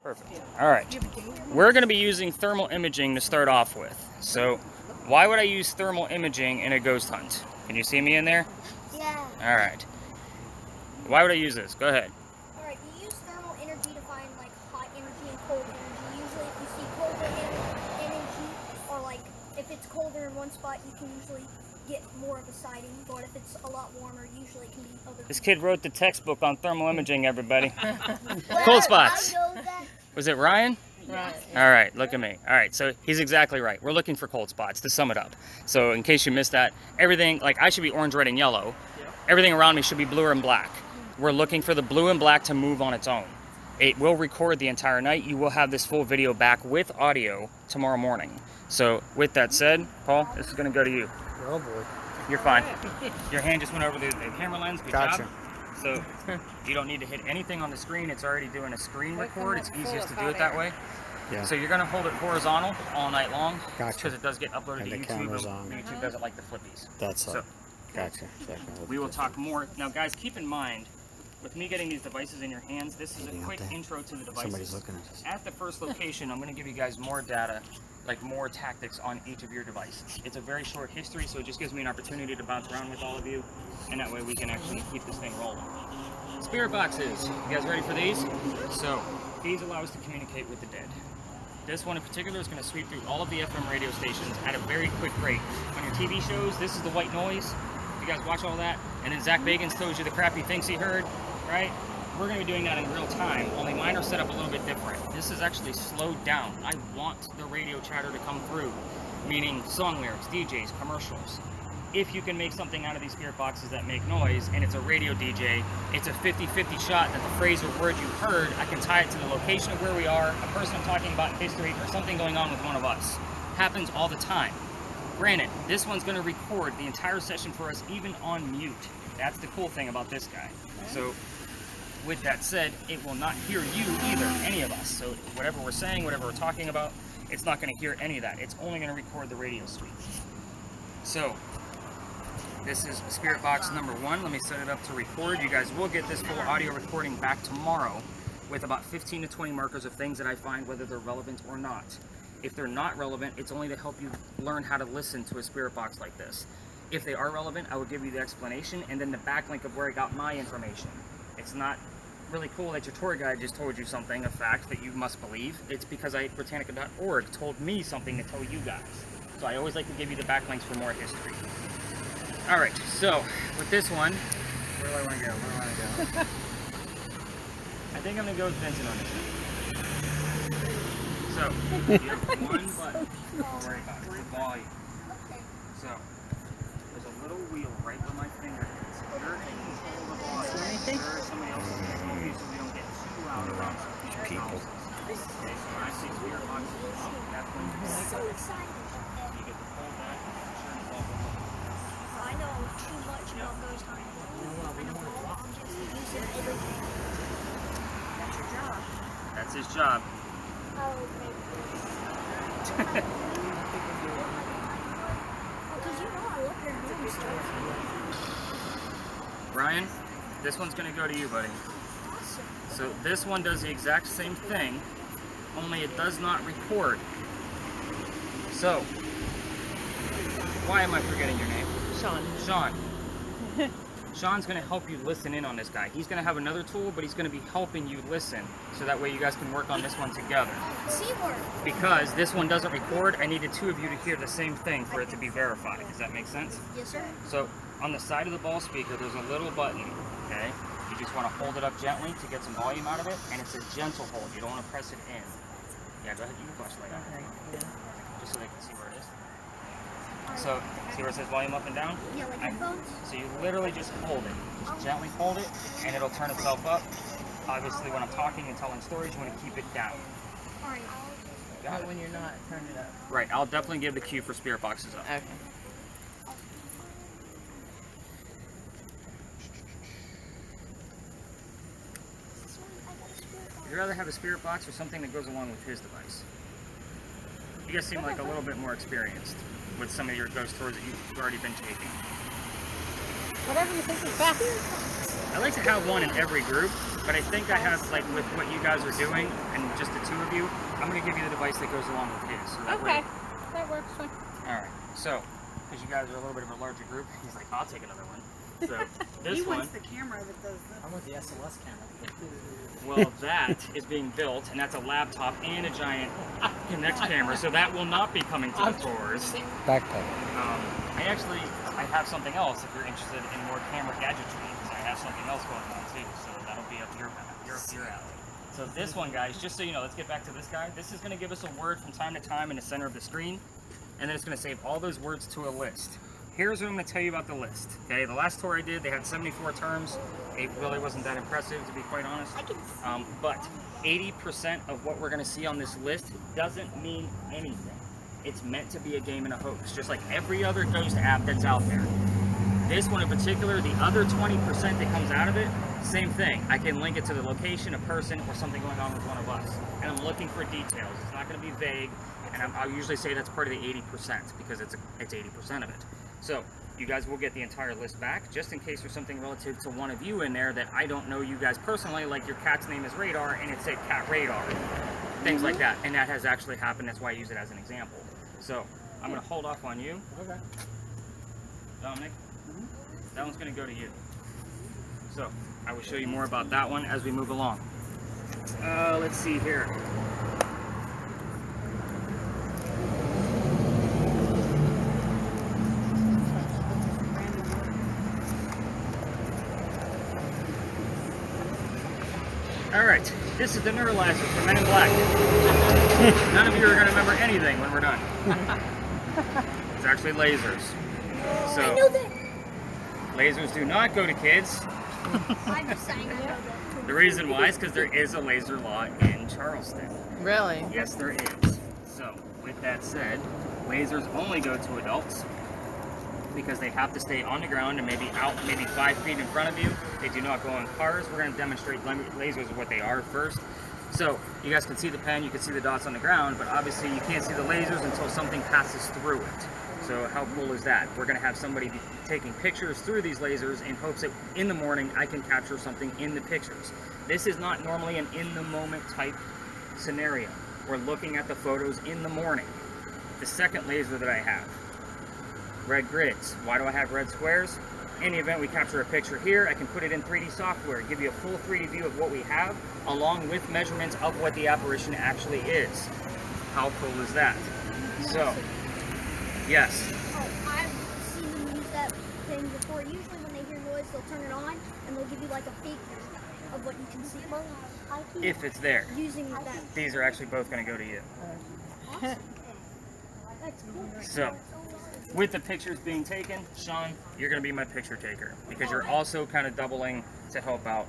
Perfect. All right. We're going to be using thermal imaging to start off with. So, why would I use thermal imaging in a ghost hunt? Can you see me in there? Yeah. All right. Why would I use this? Go ahead. All right. You use thermal energy to find like hot energy and cold energy. Usually, if you see colder energy, or like if it's colder in one spot, you can usually get more of a sighting. But if it's a lot warmer, usually it can be other. This kid wrote the textbook on thermal imaging, everybody. Cold spots. Was it Ryan? Right. All right, look at me. All right, so he's exactly right. We're looking for cold spots, to sum it up. So in case you missed that, everything, like I should be orange, red, and yellow. Everything around me should be blue and black. We're looking for the blue and black to move on its own. It will record the entire night. You will have this full video back with audio tomorrow morning. So with that said, Paul, this is gonna go to you. Oh boy. You're fine. Your hand just went over the camera lens. Good Gotcha. job. So you don't need to hit anything on the screen. It's already doing a screen record. It's easiest to do it that way. Yeah. So you're going to hold it horizontal all night long. Gotcha. Because it does get uploaded And to the YouTube. camera's And on. YouTube doesn't like the flippies. That's all. So Gotcha. we will talk more. Now guys, keep in mind, with me getting these devices in your hands, this is a Anything out quick there? intro to the Somebody's devices. looking at us. At the first location, I'm going to give you guys more data, like more tactics on each of your devices. It's a very short history, so it just gives me an opportunity to bounce around with all of you, and that way we can actually keep this thing rolling. Spirit boxes. You guys ready for these? So, these allow us to communicate with the dead. This one in particular is going to sweep through all of the FM radio stations at a very quick rate. On your TV shows, this is the white noise. If you guys watch all that, and then Zach Bagans tells you the crap he thinks he heard, right? We're going to be doing that in real time, only mine are set up a little bit different. This is actually slowed down. I want the radio chatter to come through, meaning song lyrics, DJs, commercials. If you can make something out of these spirit boxes that make noise, and it's a radio DJ, it's a 50-50 shot that the phrase or word you heard, I can tie it to the location of where we are, a person I'm talking about in history, or something going on with one of us. Happens all the time. Granted, this one's going to record the entire session for us, even on mute. That's the cool thing about this guy. So, with that said, it will not hear you either, any of us. So whatever we're saying, whatever we're talking about, it's not going to hear any of that. It's only going to record the radio stream. So, this is Spirit Box number 1. Let me set it up to record. You guys will get this full audio recording back tomorrow with about 15 to 20 markers of things that I find, whether they're relevant or not. If they're not relevant, it's only to help you learn how to listen to a spirit box like this. If they are relevant, I will give you the explanation and then the backlink of where I got my information. It's not really cool that your tour guide just told you something, a fact that you must believe. It's because Britannica.org told me something to tell you guys. So I always like to give you the backlinks for more history. All right, so with this one, where do I want to go? I think I'm going to go with Vincent on this one. So, you have one button. Don't worry about it. The volume. So, there's a little wheel right where my finger is. You're in control of the volume. Sure, somebody else is controlling you so we don't get too loud around some people. Okay, so when I say spirit boxes up, that's when you So excited. get to pull that and turn it off. I know too much about those times. I know all objects and using everything. That's your job. That's his job. I would make this. Because you know I love your new stuff. Brian, this one's going to go to you, buddy. Awesome. So this one does the exact same thing, only it does not record. So, why am I forgetting your name? Sean. Sean. Sean's going to help you listen in on this guy. He's going to have another tool, but he's going to be helping you listen, so that way you guys can work on this one together. Seaward. Because this one doesn't record, I need the two of you to hear the same thing for it to be verified. Does that make sense? Yes, sir. So, on the side of the ball speaker, there's a little button, okay? You just want to hold it up gently to get some volume out of it, and it's a gentle hold. You don't want to press it in. Yeah, go ahead, you can flashlight on it. Just so they can see where it is. So, see where it says volume up and down? Yeah, like headphones? So you literally just hold it. Just gently hold it, and it'll turn itself up. Obviously, when I'm talking and telling stories, you want to keep it down. Alright. Got But it? when you're not, turn it up. Right, I'll definitely give the cue for spirit boxes up. Okay. Would you rather have a spirit box or something that goes along with his device? You guys seem like a little bit more experienced with some of your ghost tours that you've already been taking. Whatever you think is best. I like to have one in every group, But I think I have, like, with what you guys are doing, and just the two of you, I'm going to give you the device that goes along with his. So that Okay, way, that works fine. all right. So, because you guys are a little bit of a larger group, he's like, I'll take another one. So this He one, wants the camera that does this. I want the SLS camera. well, that is being built, and that's a laptop and a giant Kinect camera, so that will not be coming to the tours. Backpack. I have something else if you're interested in more camera gadgetry, because I have something else going on too, so that'll be up your alley. So this one, guys, just so you know, let's get back to this guy. This is going to give us a word from time to time in the center of the screen, and then it's going to save all those words to a list. Here's what I'm going to tell you about the list. Okay, the last tour I did, they had 74 terms. It really wasn't that impressive, to be quite honest. But 80% of what we're going to see on this list doesn't mean anything. It's meant to be a game and a hoax, just like every other ghost app that's out there. This one in particular, the other 20% that comes out of it, same thing. I can link it to the location, a person, or something going on with one of us. And I'm looking for details. It's not going to be vague, and I'll usually say that's part of the 80% because it's 80% of it. So you guys will get the entire list back, just in case there's something relative to one of you in there that I don't know you guys personally, like your cat's name is Radar and it said Cat Radar. Things like that, and that has actually happened. That's why I use it as an example. So I'm going to hold off on you. Okay. Dominic, that one's going to go to you. So I will show you more about that one as we move along. Let's see here. Alright, this is the neuralizer for Men in Black. None of you are going to remember anything when we're done. It's actually lasers. So, I know that. lasers do not go to kids. I'm just saying I know that. The reason why is because there is a laser law in Charleston. Really? Yes, there is. So, with that said, lasers only go to adults because they have to stay on the ground and maybe 5 feet in front of you. They do not go in cars. We're going to demonstrate lasers of what they are first. So you guys can see the pen, you can see the dots on the ground, but obviously you can't see the lasers until something passes through it. So how cool is that? We're going to have somebody be taking pictures through these lasers in hopes that in the morning I can capture something in the pictures. This is not normally an in-the-moment type scenario. We're looking at the photos in the morning. The second laser that I have, red grids. Why do I have red squares? In the event we capture a picture here, I can put it in 3D software, give you a full 3D view of what we have, along with measurements of what the apparition actually is. How cool is that? So, yes. Oh, I've seen them use that thing before. Usually when they hear noise, they'll turn it on and they'll give you like a figure of what you can see. If it's there. Using that. These are actually both going to go to you. Awesome. That's cool. So, with the pictures being taken, Sean, you're going to be my picture taker because you're also kind of doubling to help out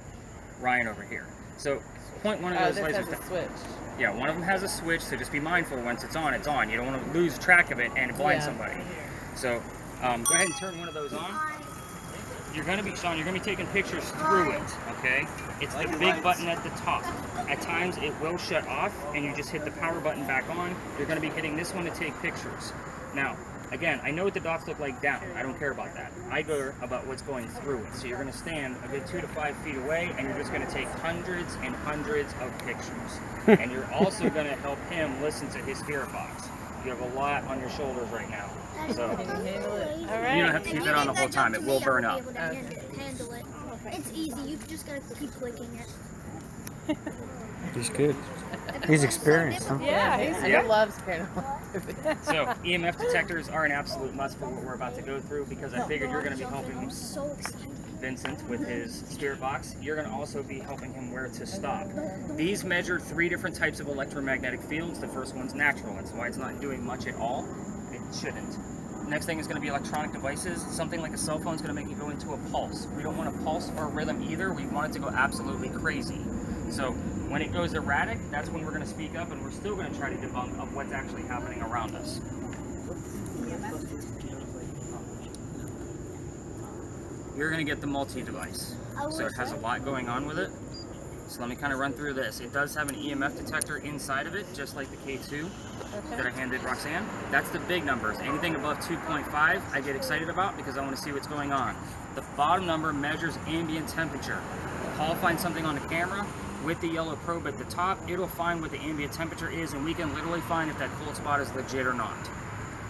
Ryan over here. So, point one of those this lasers. has a switch. Yeah, one of them has a switch, so just be mindful once it's on, it's on. You don't want to lose track of it and blind somebody. So, go ahead and turn one of those on. You're going to be, Sean, you're going to be taking pictures through it, okay? It's the big button at the top. At times, it will shut off, and you just hit the power button back on. You're going to be hitting this one to take pictures. Now, again, I know what the dots look like down. I don't care about that. I go about what's going through it. So you're going to stand a good 2 to 5 feet away, and you're just going to take hundreds and hundreds of pictures. And you're also going to help him listen to his spirit box. You have a lot on your shoulders right now. So Can you handle it? All you right. don't have to keep it on the whole time. It will burn up. Handle it. It's easy. You just gotta keep clicking it. He's good. He's experienced, huh? Yeah, he loves paranormal. So EMF detectors are an absolute must for what we're about to go through because I figured you're going to be helping I'm so excited. Vincent with his spirit box. You're going to also be helping him where to stop. These measure 3 different types of electromagnetic fields. The first one's natural. That's why it's not doing much at all. It shouldn't. Next thing is going to be electronic devices. Something like a cell phone is going to make it go into a pulse. We don't want a pulse or a rhythm either. We want it to go absolutely crazy. So when it goes erratic, that's when we're going to speak up, and we're still going to try to debunk of what's actually happening around us. You're going to get the multi-device. So it has a lot going on with it. So let me kind of run through this. It does have an EMF detector inside of it, just like the K2 that I handed Roxanne. That's the big numbers. Anything above 2.5, I get excited about because I want to see what's going on. The bottom number measures ambient temperature. I'll find something on the camera with the yellow probe at the top. It'll find what the ambient temperature is, and we can literally find if that cold spot is legit or not.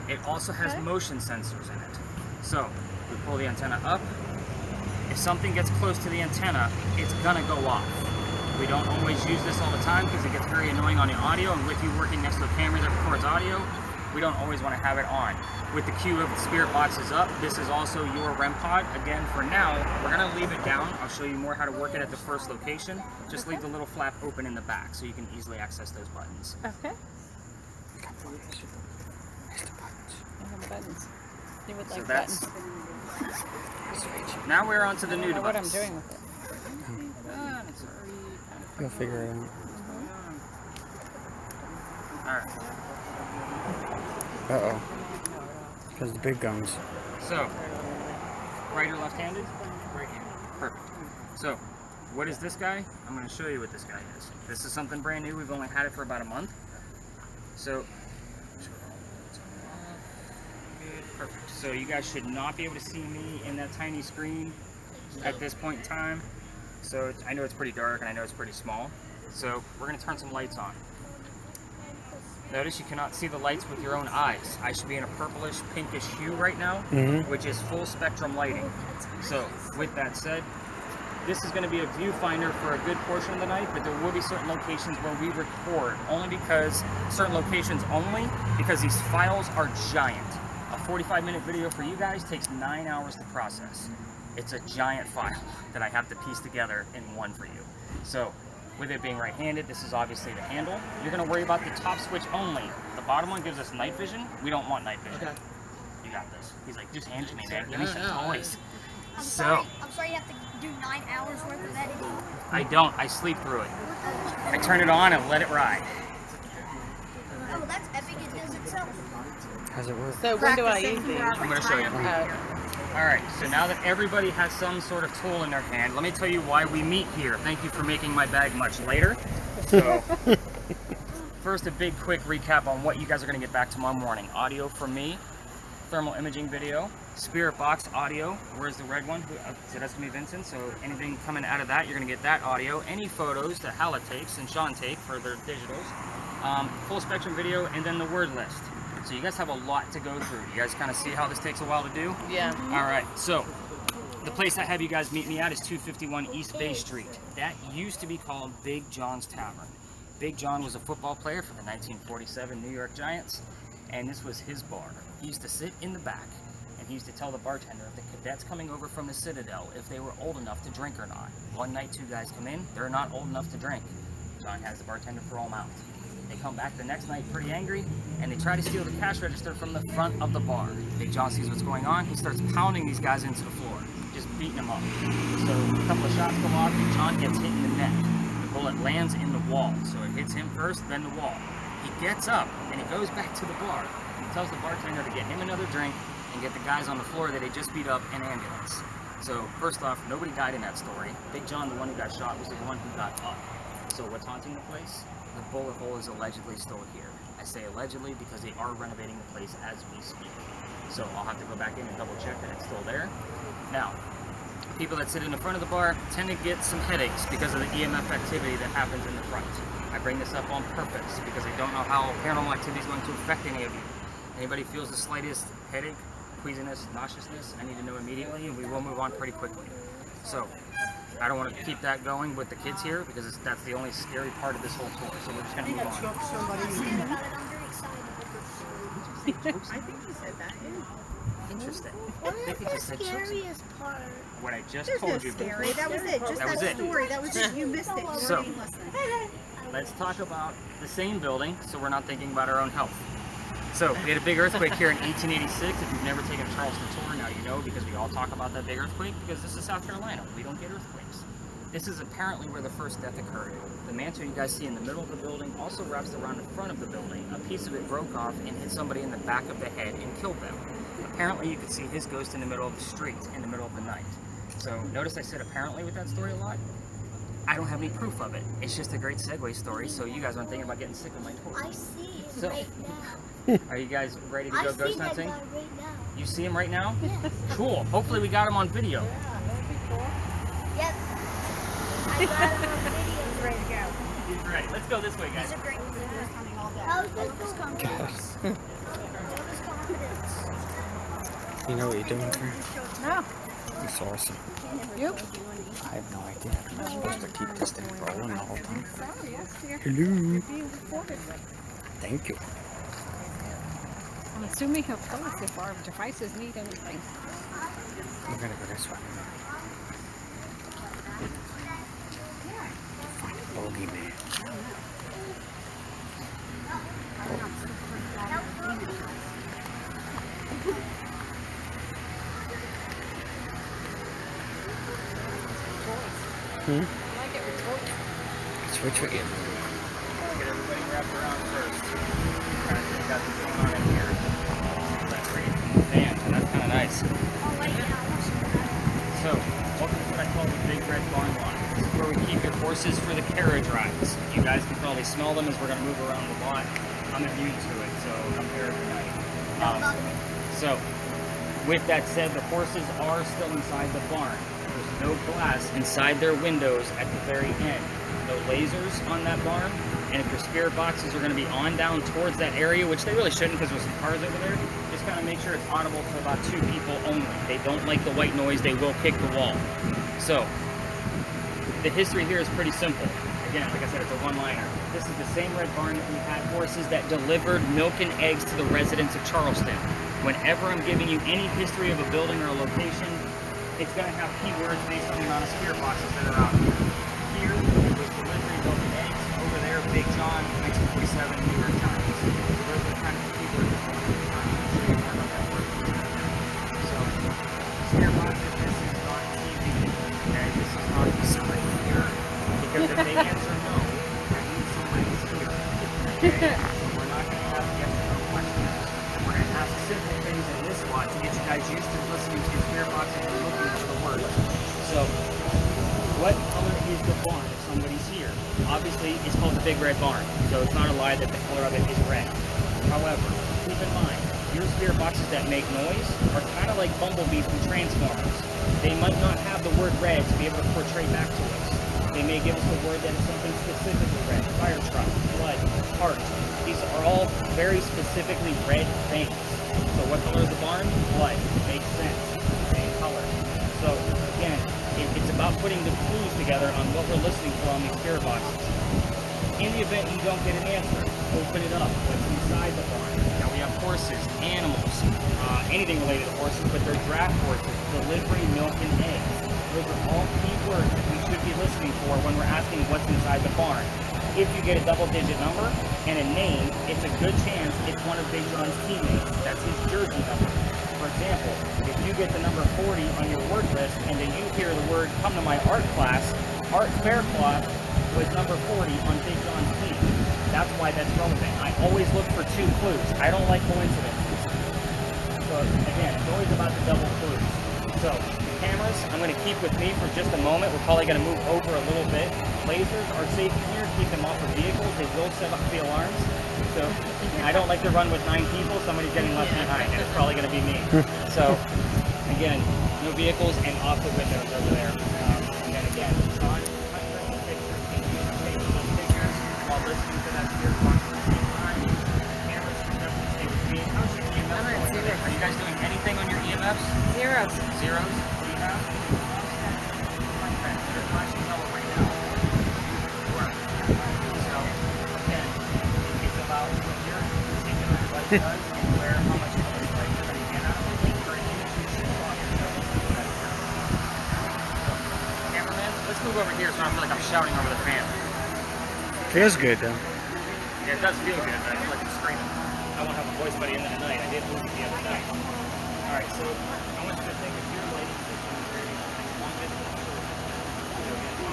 It also has motion sensors in it. So we pull the antenna up. If something gets close to the antenna, it's gonna go off. We don't always use this all the time because it gets very annoying on the audio, and with you working next to a camera that records audio, we don't always want to have it on. With the cue of the spirit boxes up, this is also your REM pod. Again, for now, we're gonna leave it down. I'll show you more how to work it at the first location. Just leave the little flap open in the back so you can easily access those buttons. Okay. I have buttons. You would like So that's, buttons. now we're on to the I new don't know what I'm device. doing with it. It's already kind of You'll figure it out. Alright, Uh-oh. Because the big guns. so, right or left-handed? Right-handed. Perfect. So, what is this guy? I'm going to show you what this guy is. This is something brand new. We've only had it for about a month. So, perfect. So you guys should not be able to see me in that tiny screen at this point in time. So I know it's pretty dark and I know it's pretty small. So we're going to turn some lights on. Notice you cannot see the lights with your own eyes. I should be in a purplish, pinkish hue right now, which is full spectrum lighting. So with that said, this is going to be a viewfinder for a good portion of the night, but there will be certain locations where we record only because certain locations only, because these files are giant. A 45-minute video for you guys takes 9 hours to process. It's a giant file that I have to piece together in one for you. So with it being right-handed, this is obviously the handle. You're going to worry about the top switch only. The bottom one gives us night vision. We don't want night vision. Okay. You got this. He's like, just hand it to me, man. Give me some toys. I'm sorry you have to do 9 hours worth of editing. I don't. I sleep through it. I turn it on and let it ride. Oh, that's epic. It does itself. How's it work? So when do I use these? I'm going to show you. Alright, so now that everybody has some sort of tool in their hand, let me tell you why we meet here. Thank you for making my bag much later. So, first a big quick recap on what you guys are going to get back tomorrow morning. Audio from me, thermal imaging video, spirit box audio. Where's the red one? So that's me, Vincent. So anything coming out of that, you're going to get that audio. Any photos that HALLA takes and Sean take for their digitals. Full spectrum video, and then the word list. So you guys have a lot to go through. You guys kind of see how this takes a while to do? Yeah. All right, so the place I have you guys meet me at is 251 East Bay Street. That used to be called Big John's Tavern. Big John was a football player for the 1947 New York Giants, and this was his bar. He used to sit in the back, and he used to tell the bartender if the cadets coming over from the Citadel, if they were old enough to drink or not. One night, 2 guys come in, they're not old enough to drink. John has the bartender throw them out. They come back the next night pretty angry, and they try to steal the cash register from the front of the bar. Big John sees what's going on. He starts pounding these guys into the floor, just beating them up. So a couple of shots go off, and John gets hit in the neck. The bullet lands in the wall, so it hits him first, then the wall. He gets up, and he goes back to the bar. He tells the bartender to get him another drink and get the guys on the floor that he just beat up an ambulance. So first off, nobody died in that story. Big John, the one who got shot, was the one who got up. So what's haunting the place? The bullet hole is allegedly still here. I say allegedly because they are renovating the place as we speak. So I'll have to go back in and double check that it's still there. Now, people that sit in the front of the bar tend to get some headaches because of the EMF activity that happens in the front. I bring this up on purpose because I don't know how paranormal activity is going to affect any of you. Anybody feels the slightest headache, queasiness, nauseousness, I need to know immediately, and we will move on pretty quickly. So, I don't want to keep that going with the kids here because that's the only scary part of this whole tour. So we're just going to move on. I'm excited about it. I'm very excited. I think you said that. Interesting. What I think is you the just said chooks. scariest part? What I just There's no told you. scary. That was it. Just That was that it. story. That was just, you missed it. You So- weren't even listening. Let's talk about the same building so we're not thinking about our own health. So we had a big earthquake here in 1886. If you've never taken a Charleston tour, now you know because we all talk about that big earthquake because this is South Carolina. We don't get earthquakes. This is apparently where the first death occurred. The mantle you guys see in the middle of the building also wraps around the front of the building. A piece of it broke off and hit somebody in the back of the head and killed them. Apparently you could see his ghost in the middle of the street in the middle of the night. So notice I said apparently with that story a lot. I don't have any proof of it. It's just a great segue story, so you guys aren't thinking about getting sick of my tour. I see it So- right now. Are you guys ready to I go see ghost that hunting? guy right now. You see him right now? Yes. Cool. Hopefully we got him on video. Yep. He's ready to go. He's ready. Let's go this way, guys. These are great. How's this confidence? You know what you're doing for her? No. It's awesome. You? I have no idea. I'm supposed to keep this thing rolling the whole time. Sorry, yes, dear. Hello. You're being recorded. Thank you. I'm assuming he'll tell us if our devices need anything. We're gonna go this way. Find a bogeyman. I like it with toys. Switch with you. Get everybody wrapped around first. Kind of got this going on in here. That's great. Man, and that's kind of nice. So, welcome to what I call the Big Red Barn Lot. This is where we keep your horses for the carriage rides. You guys can probably smell them as we're going to move around the lot. I'm immune to it, so I'm here every night. So, with that said, the horses are still inside the barn. There's no glass inside their windows at the very end. No lasers on that barn. And if your spirit boxes are going to be on down towards that area, which they really shouldn't because there's some cars over there, just kind of make sure it's audible to about 2 people only. They don't like the white noise. They will kick the wall. So, the history here is pretty simple. Again, like I said, it's a one-liner. This is the same red barn that we had horses that delivered milk and eggs to the residents of Charleston. Whenever I'm giving you any history of a building or a location, it's going to have keywords based on the amount of spirit boxes that are out here. Here, it was delivery milk and eggs. Over there, Big John, 1947, New York Times. So those are the kind of keywords that So, spirit boxes, this is not TV. Okay, this is not somebody here. Because if they answer no, that means somebody's here. Okay? So we're not going to have yes or no questions. We're going to ask simple things in this lot to get you guys used to listening to your spirit boxes and looking for the words. So, what color is the barn if somebody's here? Obviously, it's called the Big Red Barn, so it's not a lie that the color of it is red. However, keep in mind, your spirit boxes that make noise are kind of like bumblebees from Transformers. They might not have the word red to be able to portray back to us. They may give us a word that is something specifically red. Fire truck, blood, heart. These are all very specifically red things. So what color is the barn? Blood. Makes sense. Same color. So again, it's about putting the clues together on what we're listening for on these spirit boxes. In the event you don't get an answer, open it up. What's inside the barn? Now we have horses, animals, anything related to horses, but they're draft horses, delivery, milk, and eggs. Those are all key words that we should be listening for when we're asking what's inside the barn. If you get a double-digit number and a name, it's a good chance it's one of Big John's teammates. That's his jersey number. For example, if you get the number 40 on your word list and then you hear the word, come to my art class, Art Faircloth was number 40 on Big John's team. That's why that's relevant. I always look for 2 clues. I don't like coincidences. So again, it's always about the double clues. So cameras, I'm going to keep with me for just a moment. We're probably going to move over a little bit. Lasers are safe in here. Keep them off of vehicles. They will set off the alarms. So I don't like to run with 9 people. Somebody's getting left behind, and it's probably going to be me. So again, no vehicles and off the windows over there. And then again, Sean, pictures. Can you take those pictures while listening to that spirit box at the same time? Cameras can definitely stay with me. How's your EMFs I'm at going? 0. Are you guys doing anything on your EMFs? Zeros. Zeros? What do you have? My friend, you're flashing yellow right now. Work. So, again, it's about what your particular device does and where, how much of this light you're going to get out of it. Encourage you to shoot off yourself. So, cameraman, let's move over here so I don't feel like I'm shouting over the fan. Feels good though. Yeah, it does feel good, but I feel like I'm screaming. I won't have a voice by the end of the night. I did move it the other night. Alright, so I want you to think of your lighting system as very long distance short. So again,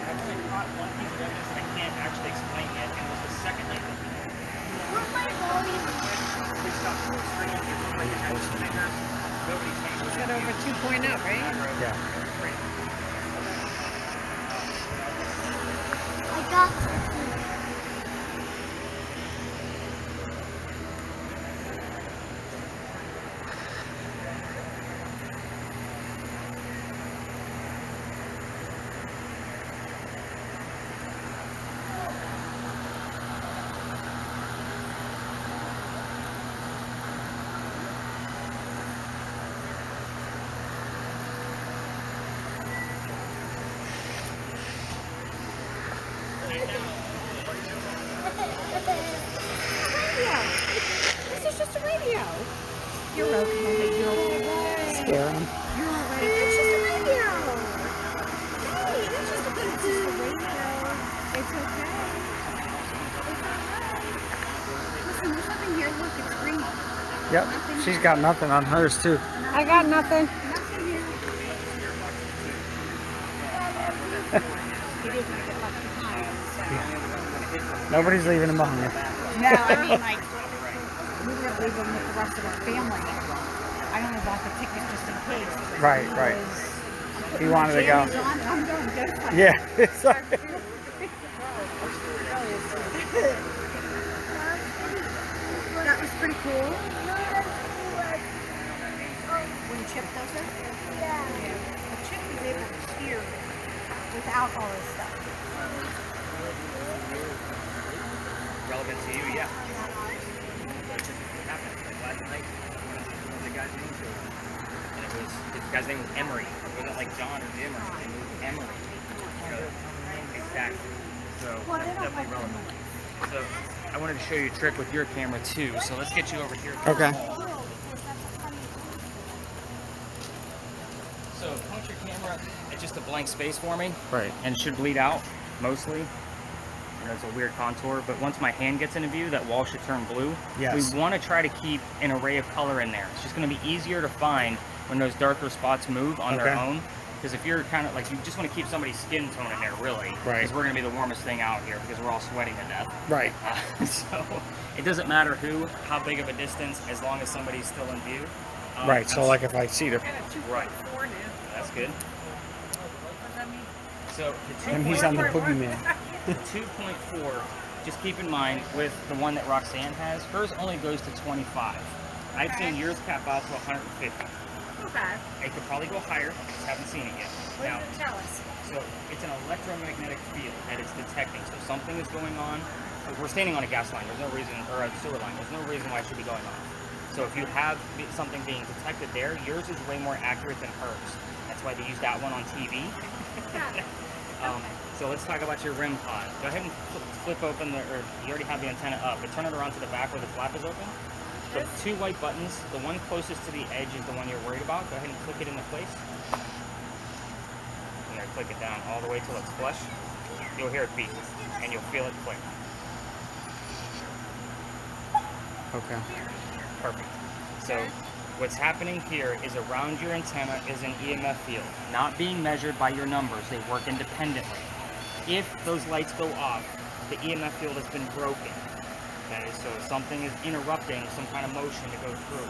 I've only caught one piece of evidence I can't actually explain yet, and it was the second night that we did. We stopped full screen, it looked like it had some fingers. Nobody came. Got over 2.0, right? Yeah. Great. You're okay. You're okay. Scare him. You're all right. It's just a radio. Hey, it's just a good It's just a radio. It's okay. Listen, there's nothing here. Look, it's green. Yep. She's got nothing on hers too. I got nothing. Nothing here. He didn't get left behind. Nobody's leaving him behind. No, I mean, like, we were going to leave them with the rest of our family. I only bought the ticket just in case. Right, right. He wanted to go. Jammies on, I'm going good. Yeah. It's like, That was pretty cool. When Chip does it? Yeah. But Chip is able to hear without all this stuff. Relevant to you, yeah. It happened. Like last night, one of the guys into it. And it was, the guy's name was Emery. It wasn't like John or Jim or anything. It was Emery. Exactly. So that's definitely relevant. So I wanted to show you a trick with your camera too. So let's get you over here. okay. So point your camera at just a blank space for me. Right. And it should bleed out, mostly. You know, it's a weird contour, but once my hand gets into view, that wall should turn blue. Yes. We want to try to keep an array of color in there. It's just going to be easier to find when those darker spots move on their Okay. own. Because if you're kind of like, you just want to keep somebody's skin tone in there, really. Right. Because we're going to be the warmest thing out here because we're all sweating to death. Right. So it doesn't matter how big of a distance, as long as somebody's still in view. Right. So like if I see the, Right. That's good. So the and he's on the boogeyman. The 2.4, just keep in mind with the one that Roxanne has, hers only goes to 25. I've seen yours cap out to 150. Okay. It could probably go higher, just haven't seen it yet. What Now, did it tell us? so it's an electromagnetic field that it's detecting. So something is going on. We're standing on a gas line. There's no reason, or a sewer line. There's no reason why it should be going on. So if you have something being detected there, yours is way more accurate than hers. That's why they use that one on TV. So let's talk about your rim pod. Go ahead and flip open or you already have the antenna up, but turn it around to the back where the flap is open. The two white buttons, the one closest to the edge is the one you're worried about. Go ahead and click it into place. And then click it down all the way till it's flush. You'll hear it beep, and you'll feel it click. Okay. Perfect. So what's happening here is around your antenna is an EMF field, not being measured by your numbers. They work independently. If those lights go off, the EMF field has been broken. Okay, so something is interrupting some kind of motion to go through.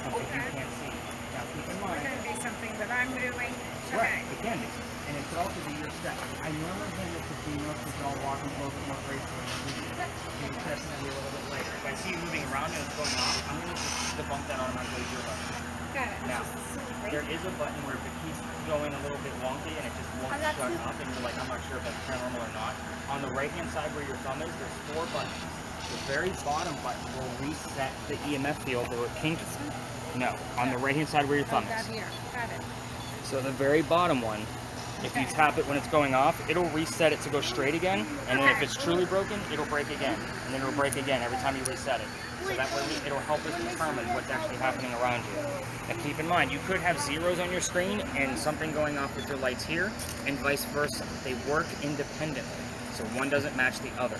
Something you can't see. Now keep in mind. It's going to be something that I'm doing. Right, it can be. And it could also be your step. I normally hit it to be most of y'all walking a little bit more gracefully. Maybe testing it a little bit later. If I see you moving around and it's going off, I'm going to just debunk that automatically with your button. Got it. Now, there is a button where if it keeps going a little bit wonky and it just won't shut up and you're like, I'm not sure if that's paranormal or not. On the right hand side where your thumb is, there's 4 buttons. The very bottom button will reset the EMF field or pink. No, on the right hand side where your thumb Got is. here. Got it. So the very bottom one, if you tap it when it's going off, it'll reset it to go straight again. And then if it's truly broken, it'll break again. And then it'll break again every time you reset it. So that way it'll help us determine what's actually happening around you. And keep in mind, you could have zeros on your screen and something going off with your lights here, and vice versa. They work independently. So one doesn't match the other.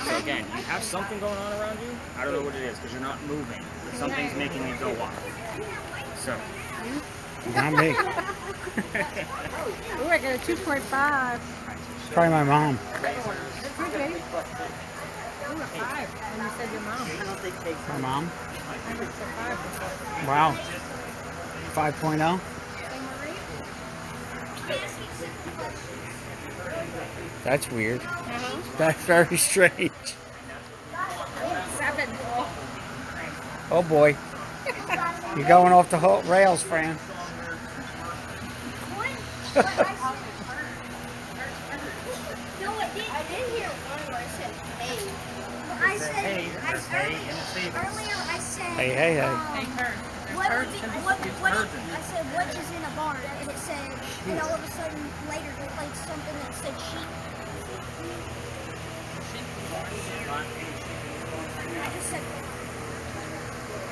So again, you have something going on around you. I don't know what it is because you're not moving. But something's making it go off. So. Not me. Ooh, I got a 2.5. Probably my mom. Okay. Ooh, a 5. When you said your mom. My mom? I was a 5. Wow. 5.0? That's weird. That's very strange. 7. Oh boy. You're going off the rails, Fran. No, I did hear one where I said, hey. Earlier I said, Hey, hey, hey. what I said, what is in a barn? And it said, and all of a sudden later they played something that said sheep. I just said,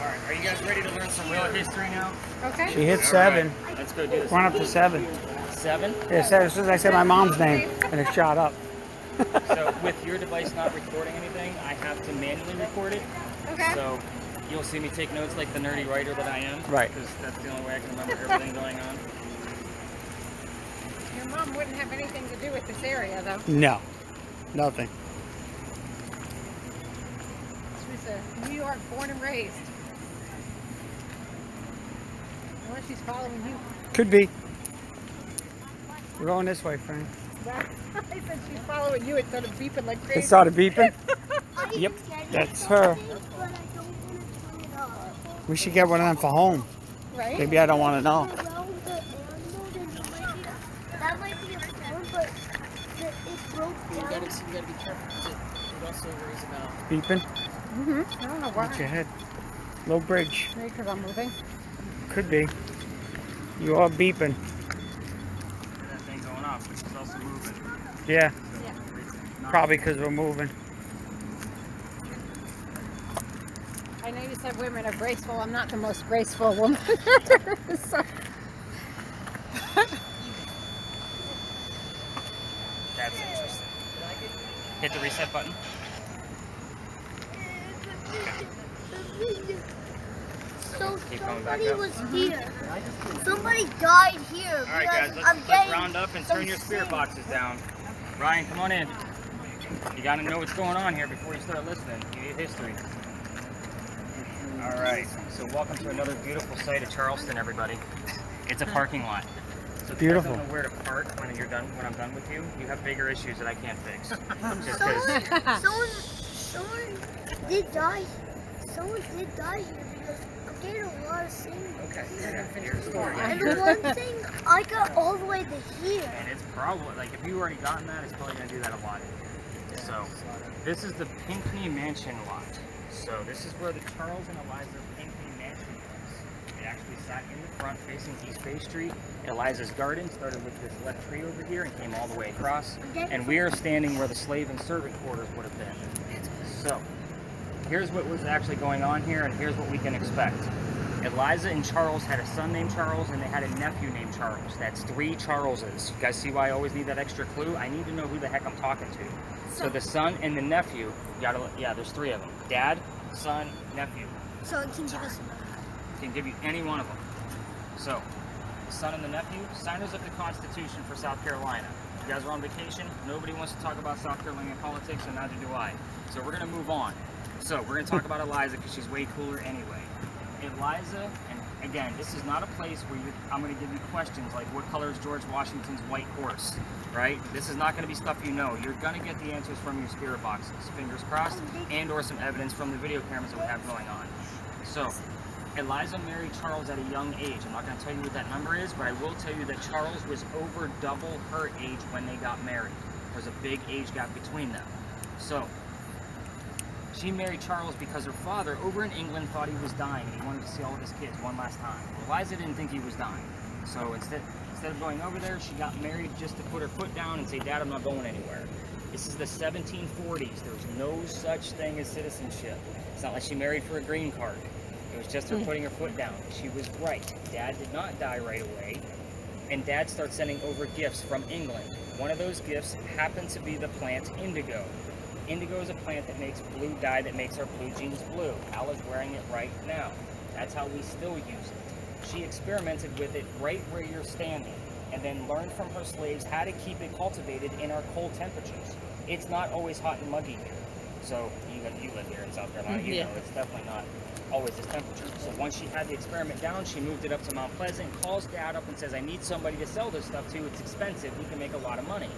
Alright, are you guys ready to learn some real history now? Okay. She hit 7. Alright, let's go do this. Went up to 7. 7? Yeah, as soon as I said my mom's name, and it shot up. So with your device not recording anything, I have to manually record it. Okay. So you'll see me take notes like the nerdy writer that I am. Right. Because that's the only way I can remember everything going on. Your mom wouldn't have anything to do with this area, though. No, nothing. She's a New York born and raised. Unless she's following you. Could be. We're going this way, Frank. I said she's following you instead of beeping like It crazy. started beeping. Yep, that's her. We should get one of them for home. Right? Maybe I don't want to know. That might be a phone, but it broke down. You gotta be careful because it also worries about Beeping? Mm-hmm. I don't know why. Watch your head. Low bridge. Maybe because I'm moving. Could be. You are beeping. that thing going off, which is also moving. Yeah, Yeah. probably because we're moving. I know you said women are graceful. I'm not the most graceful woman. So, That's interesting. Hit the reset button. So Keep going back somebody up. was here. Somebody died here. Alright guys, because I'm let's getting round up and some turn your spirit sick. boxes down. Ryan, come on in. You gotta know what's going on here before you start listening. You need history. Alright, so welcome to another beautiful site of Charleston, everybody. It's a parking lot. So Beautiful. I don't know where to park when I'm done with you. You have bigger issues that I can't fix. Just 'cause Someone did die. Someone did die here because I'm getting a lot of things. Okay, yeah, finish your story. And the one thing, I got all the way to here. And it's probably, like, if you already gotten that, it's probably going to do that a lot. So, this is the Pinckney Mansion lot. So, this is where the Charles and Eliza Pinckney Mansion was. It actually sat in the front facing East Bay Street. Eliza's garden started with this left tree over here and came all the way across. And we are standing where the slave and servant quarters would have been. So, here's what was actually going on here, and here's what we can expect. Eliza and Charles had a son named Charles, and they had a nephew named Charles. That's 3 Charleses. You guys see why I always need that extra clue? I need to know who the heck I'm talking to. So the son and the nephew, there's 3 of them. Dad, son, nephew. So it can give us. Can give you any one of them. So, the son and the nephew, signers of the Constitution for South Carolina. You guys are on vacation. Nobody wants to talk about South Carolina politics, and neither do I. So we're going to move on. So we're going to talk about Eliza because she's way cooler anyway. Eliza, and again, this is not a place where I'm going to give you questions like what color is George Washington's white horse, right? This is not going to be stuff you know. You're going to get the answers from your spirit boxes, fingers crossed, and or some evidence from the video cameras that we have going on. So, Eliza married Charles at a young age. I'm not going to tell you what that number is, but I will tell you that Charles was over double her age when they got married. There's a big age gap between them. So, she married Charles because her father over in England thought he was dying and he wanted to see all of his kids one last time. Well, Eliza didn't think he was dying. So instead of going over there, she got married just to put her foot down and say, Dad, I'm not going anywhere. This is the 1740s. There was no such thing as citizenship. It's not like she married for a green card. It was just her putting her foot down. She was right. Dad did not die right away. And Dad starts sending over gifts from England. One of those gifts happened to be the plant indigo. Indigo is a plant that makes blue dye that makes our blue jeans blue. Al is wearing it right now. That's how we still use it. She experimented with it right where you're standing and then learned from her slaves how to keep it cultivated in our cold temperatures. It's not always hot and muggy here. So you live here in South Carolina, you know it's definitely not always this temperature. So once she had the experiment down, she moved it up to Mount Pleasant, calls Dad up and says, I need somebody to sell this stuff to. It's expensive. We can make a lot of money.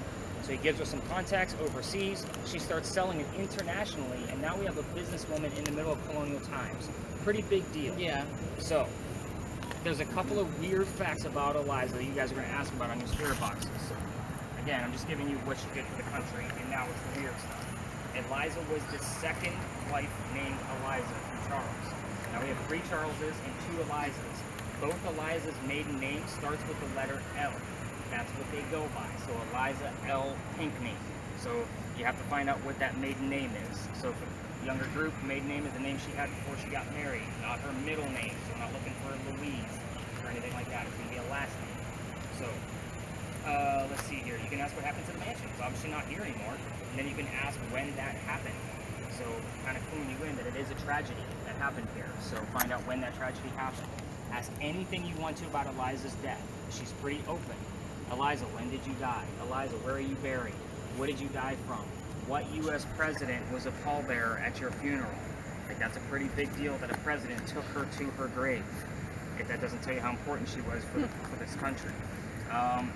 So he gives her some contacts overseas. She starts selling it internationally, and now we have a businesswoman in the middle of colonial times. Pretty big deal. Yeah. So there's a couple of weird facts about Eliza that you guys are going to ask about on your spirit boxes. Again, I'm just giving you what she did for the country, and now it's the weird stuff. Eliza was the second wife named Eliza from Charles. Now we have 3 Charleses and 2 Elizas. Both Eliza's maiden name starts with the letter L. That's what they go by. So Eliza L. Pinckney. So You have to find out what that maiden name is. So for the younger group, maiden name is the name she had before she got married, not her middle name. So we're not looking for a Louise or anything like that. It's going to be a last name. So let's see here. You can ask what happened to the mansion. It's obviously not here anymore. And then you can ask when that happened. So kind of cluing you in that it is a tragedy that happened here. So find out when that tragedy happened. Ask anything you want to about Eliza's death. She's pretty open. Eliza, when did you die? Eliza, where are you buried? What did you die from? What U.S. president was a pallbearer at your funeral? Like, that's a pretty big deal that a president took her to her grave. If that doesn't tell you how important she was for this country.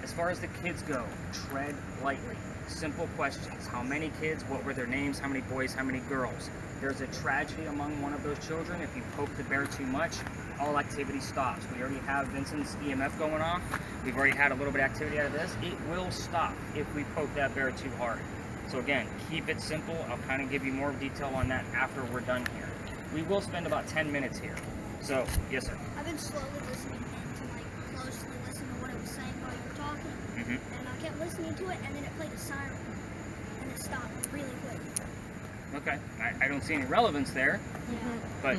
As far as the kids go, tread lightly. Simple questions. How many kids? What were their names? How many boys? How many girls? There's a tragedy among one of those children. If you poke the bear too much, all activity stops. We already have Vincent's EMF going off. We've already had a little bit of activity out of this. It will stop if we poke that bear too hard. So again, keep it simple. I'll kind of give you more detail on that after we're done here. We will spend about 10 minutes here. So, yes, sir. I've been slowly listening in to like closely listen to what it was saying while you were talking, and I kept listening to it, and then it played a siren, and it stopped really quick. Okay, I don't see any relevance there, but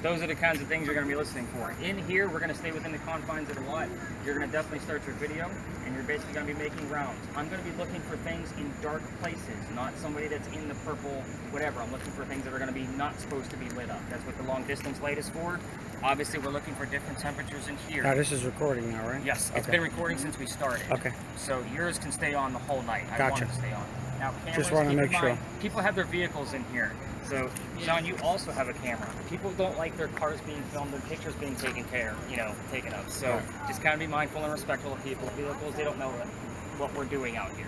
those are the kinds of things you're going to be listening for. In here, we're going to stay within the confines of the lot. You're going to definitely start your video, and you're basically going to be making rounds. I'm going to be looking for things in dark places, not somebody that's in the purple, whatever. I'm looking for things that are going to be not supposed to be lit up. That's what the long distance light is for. Obviously, we're looking for different temperatures in here. Now, this is recording now, right? Yes, it's been recording since we started. Okay. So yours can stay on the whole night. I want Gotcha. it to stay on. Now, cameras, Just want to keep in make sure. mind, people have their vehicles in here. So, John, you also have a camera. People don't like their cars being filmed, their pictures being taken up. So, just kind of be mindful and respectful of people's vehicles. They don't know what we're doing out here.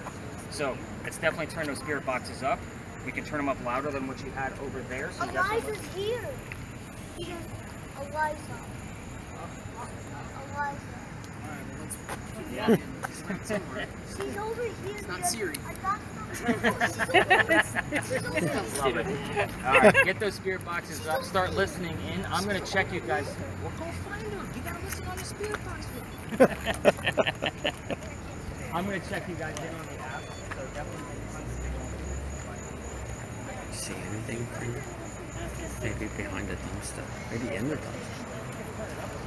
So, let's definitely turn those spirit boxes up. We can turn them up louder than what you had over there. So Eliza's here. Eliza. Eliza. Yeah. She's over here. It's not Siri. I got Love it. All right, get those spirit boxes up. Start listening in. I'm going to check you guys. Well, go find her. You gotta listen on the spirit box. I'm going to check you guys in on the app. So definitely make fun of See anything from you? Maybe behind the dumpster. Maybe in the dumpster.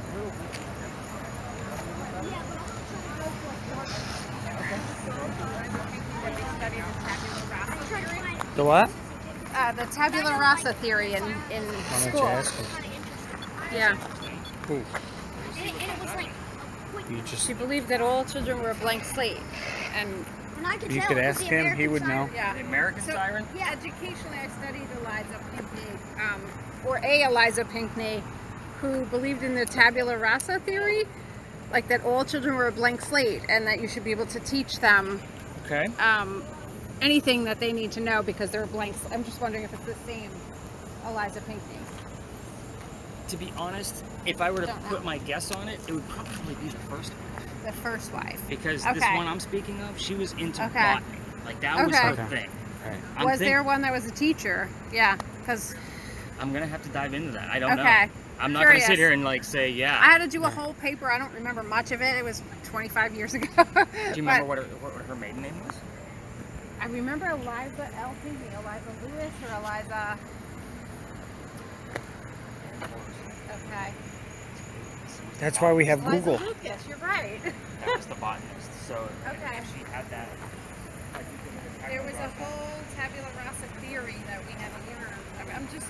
The what? The tabula rasa theory in Why don't you school. ask him? Yeah. Who? and it was like a quick. You just. She believed that all children were a blank slate. And And I could You tell Oh, could it was ask the him. He American would know. siren. yeah. The American So- siren? Yeah, educationally I studied Eliza Pinckney, or a Eliza Pinckney, who believed in the tabula rasa theory, like that all children were a blank slate and that you should be able to teach them Okay. anything that they need to know because they're blanks. I'm just wondering if it's the same Eliza Pinckney. To be honest, if I were to Don't know. put my guess on it, it would probably be the first one. The first wife. Because this Okay. one I'm speaking of, she was into Okay. botany. Like, that was Okay. her thing. Right. Was there one that was a teacher? Yeah, because I'm going to have to dive into that. I don't know. okay. I'm not going to sit Curious. here and, like, say, yeah. I had to do a whole paper. I don't remember much of it. It was 25 years ago. Do you remember what her maiden name was? I remember Eliza L. Pinckney, Eliza Lewis, or Eliza. Okay. That's why we have Eliza Google. Lucas, you're right. That was the botanist. So, Okay. if she had that. There was a whole tabula rasa theory that we had learned. I'm just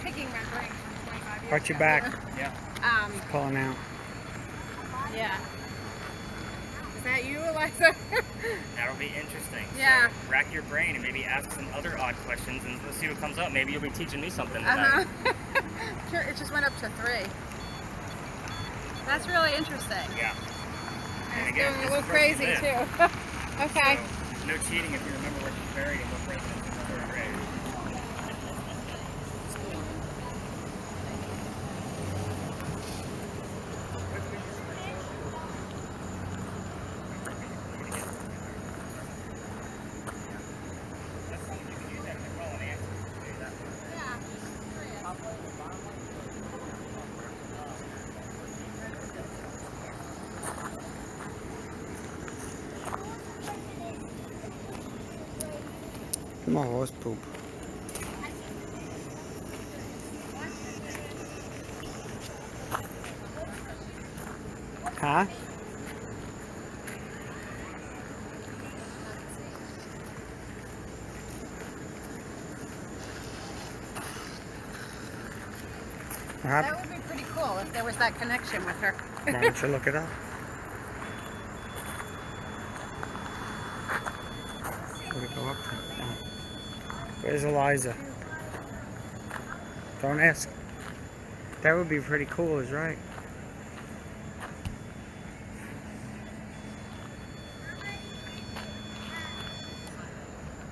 picking my brain from 25 years Watch your ago. back. Yeah. Calling out. Yeah. Is that you, Eliza? That'll be interesting. Yeah. So, rack your brain and maybe ask some other odd questions and let's see what comes up. Maybe you'll be teaching me something tonight. Sure, it just went up to 3. That's really interesting. Yeah. And It's again, doing a this little is where we crazy live. too. Okay. So, no cheating if you remember where she's buried and what president is in her grave. More horse poop. Huh? That would be pretty cool if there was that connection with her. Why don't you look it up? Where'd it go up to? Oh. Where's Eliza? Don't ask. That would be pretty cool, is right.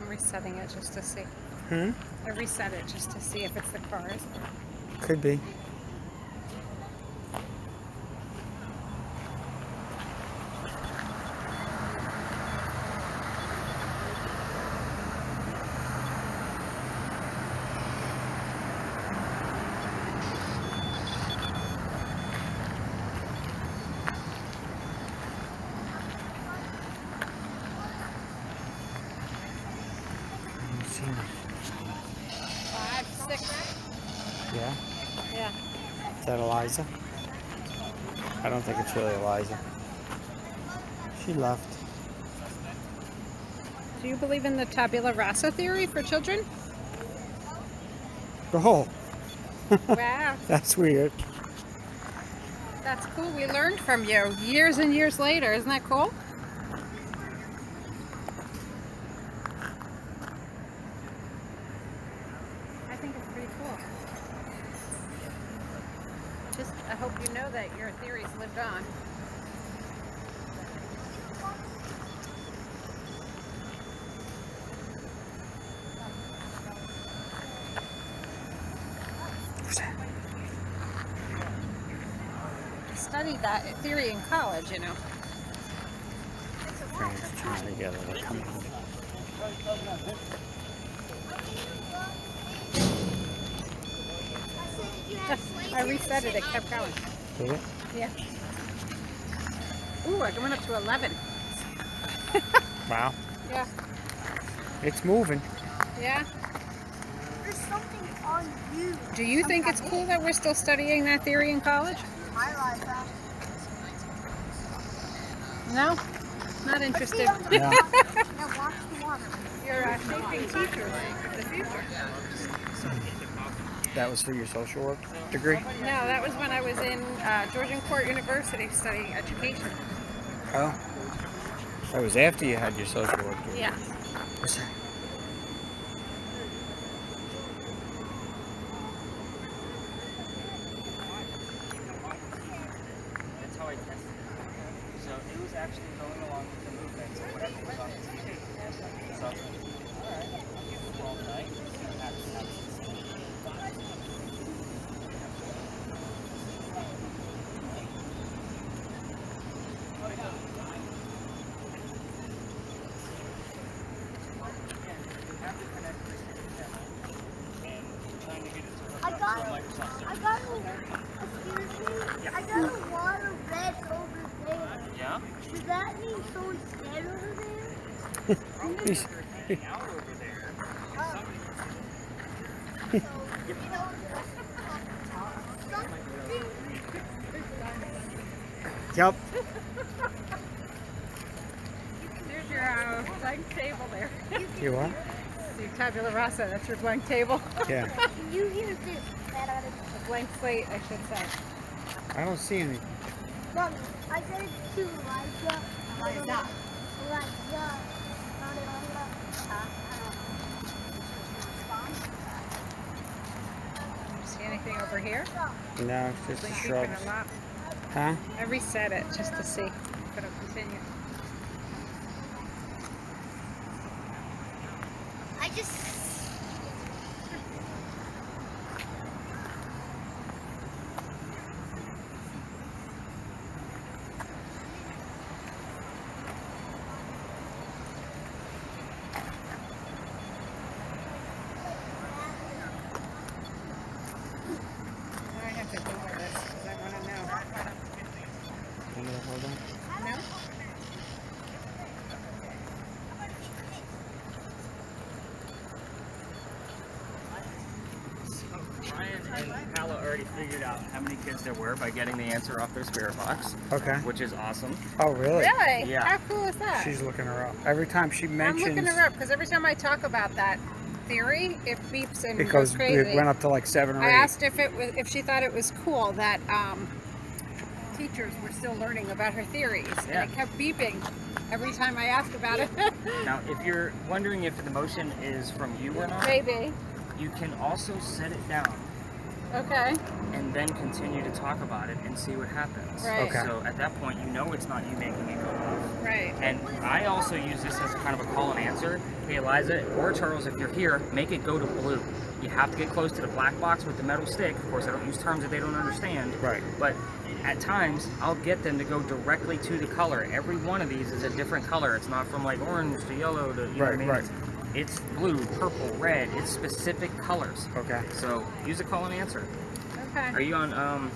I'm resetting it just to see. Hmm? I reset it just to see if it's the cars. Could be. Five, six. Yeah? Yeah. Is that Eliza? I don't think it's really Eliza. She left. Do you believe in the tabula rasa theory for children? Oh, Wow, that's weird. that's cool. We learned from you years and years later. Isn't that cool? I think it's pretty cool. I hope you know that your theories lived on. I studied that theory in college, you know. Friends trying together to come home. I reset it. It kept going. Did it? Yeah. Ooh, I went up to 11. Wow. Yeah. It's moving. Yeah. There's something on you. Do you think it's cool that we're still studying that theory in college? I like that. No? Not interested. Yeah. Now watch the water. You're shaping teachers of the future. That was for your social work degree? No, that was when I was in Georgian Court University studying education. Oh. That was after you had your social work degree. Yeah. What's that? That's how I tested it. So it was actually going along with the movements of whatever was on the TV. So, alright, I'll give it all tonight. See what happens. I got a lot of red over there. Yeah? Does that mean someone's dead over there? He's- Out over there. Yup. There's your blank table there. You what? Your tabula rasa, that's your blank table. Yeah. Can you hear this? A blank slate, I should say. I don't see anything. Mommy, I said it to Elijah. Elijah. See anything over here? No, it's just Been a keeping shrub. a lot. Huh? I reset it just to see if it'll continue. I just. I have to Google this because I want to know. Want me to hold on? No? Halla already figured out how many kids there were by getting the answer off their spirit box, Okay. which is awesome. Oh, really? Really? Yeah. How cool is that? She's looking her up. Every time she I'm mentions, looking her up because every time I talk about that theory, it beeps and it goes goes. crazy. It went up to like 7 or 8. I asked if she thought it was cool that teachers were still learning about her theories, Yeah. and it kept beeping every time I asked about it. Now, if you're wondering if the motion is from you or not, Maybe. you can also set it down Okay. and then continue to talk about it and see what happens. Right. Okay. So at that point, you know it's not you making it go off. Right. And I also use this as kind of a call and answer. Hey, Eliza or Charles, if you're here, make it go to blue. You have to get close to the black box with the metal stick. Of course, I don't use terms that they don't understand. Right. But at times, I'll get them to go directly to the color. Every one of these is a different color. It's not from like orange to yellow to, you know what I mean? Right. It's blue, purple, red. It's specific colors. Okay. So use a call and answer. Are Okay. you on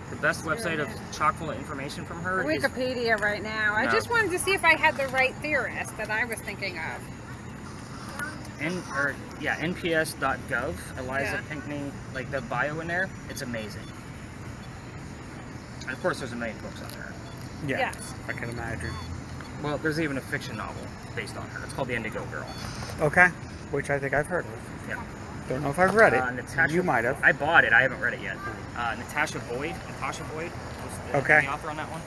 the best website of chock full of information from her? is- Wikipedia right now. I No. just wanted to see if I had the right theorist that I was thinking of. NPS.gov, Eliza Yeah. Pinckney, like the bio in there, it's amazing. And of course, there's a million books on there. Yeah. Yes. I can imagine. Well, there's even a fiction novel based on her. It's called The Indigo Girl. Okay. Which I think I've heard of. Yeah. Don't know if I've read it. Natasha, You might have. I bought it. I haven't read it yet. Natasha Boyd was Okay. the author on that one.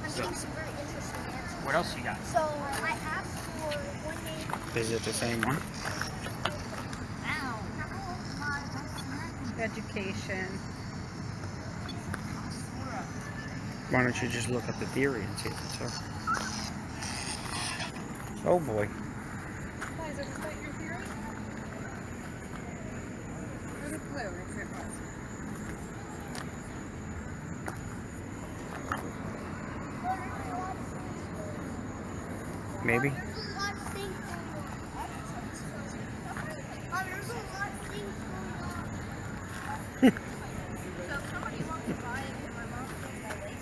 I'm So- getting some very interesting answers. What else you got? So I asked for one name. Is it the same one? Education. Why don't you just look up the theory and see if it's so? Oh boy. Liza, was that your theory? Or the blue, if it was. Maybe. There's a lot of things going on. There's a lot of things going on. So if somebody wants to buy it, can my mom take my link?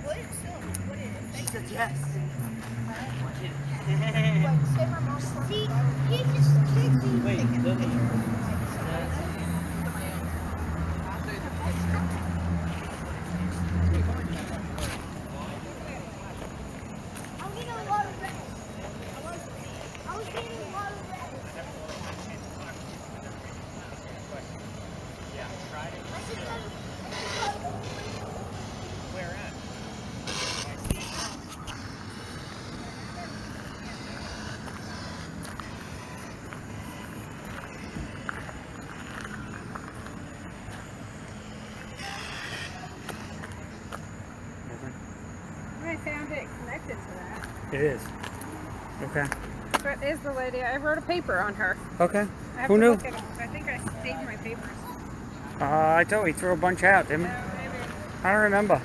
What is still? What is it? She said yes. Like, say my mom wants to buy it. He just kicked me. Wait, I'm getting a lot of red. I was getting a lot of red. yeah, tried it. I just got Where at? I found it connected to that. It is. Okay. But is the lady, I wrote a paper on her. Okay. I have Who to knew? look at 'em. I think I saved my papers. I thought we threw a bunch out, didn't we? Maybe. I don't remember.